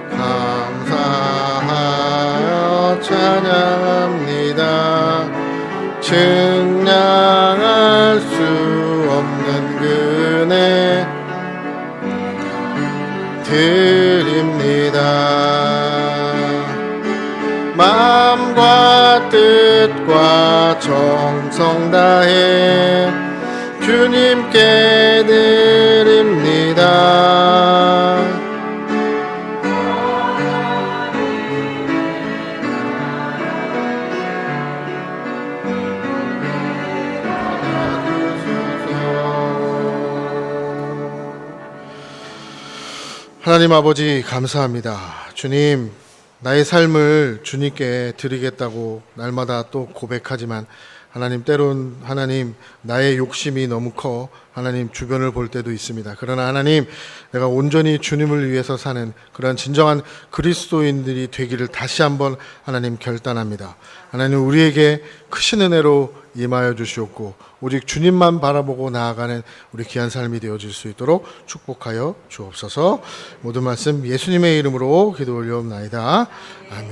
감사하여 찬양합니다. 증량할 수 없는 은혜 드립니다. 마음과 뜻과 정성 다해 주님께 드립니다. 하나님 아버지 감사합니다. 주님, 나의 삶을 주님께 드리겠다고 날마다 또 고백하지만 하나님 때론 하나님 나의 욕심이 너무 커 하나님 주변을 볼 때도 있습니다. 그러나 하나님 내가 온전히 주님을 위해서 사는 그런 진정한 그리스도인들이 되기를 다시 한번 하나님 결단합니다. 하나님 우리에게 크신 은혜로 임하여 주시옵고 오직 주님만 바라보고 나아가는 우리 귀한 삶이 되어질 수 있도록 축복하여 주옵소서. 모든 말씀 예수님의 이름으로 기도 올려옵나이다. 아멘.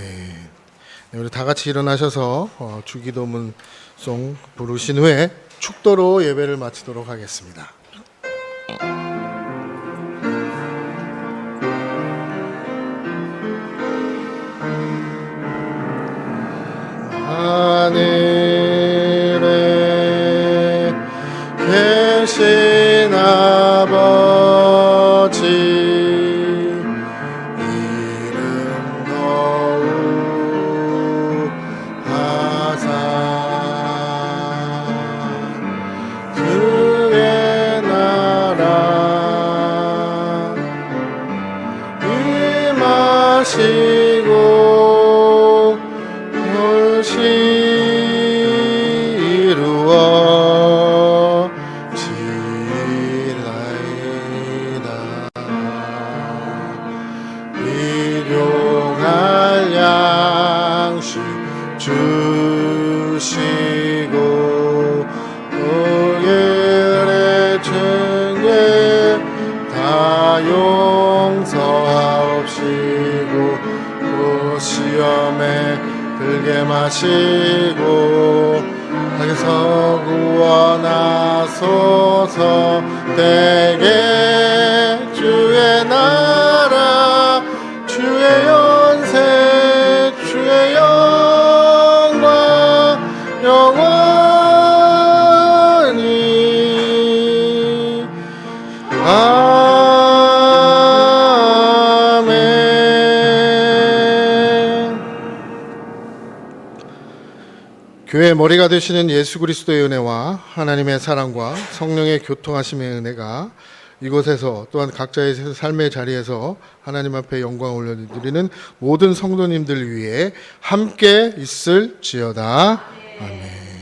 네, 우리 다 같이 일어나셔서 주기도문 송 부르신 후에 축도로 예배를 마치도록 하겠습니다. 하늘에 계신 아버지 이름 거룩하사 그의 나라 임하시고 훨씬 이루어지나이다. 다 용서하옵시고 또 시험에 들게 마시고 악에서 구원하소서. 대개 주의 나라 주의 연세 주의 영광 영원히 아멘. 교회의 머리가 되시는 예수 그리스도의 은혜와 하나님의 사랑과 성령의 교통하심의 은혜가 이곳에서 또한 각자의 삶의 자리에서 하나님 앞에 영광을 올려드리는 모든 성도님들 위해 함께 있을지어다. 아멘.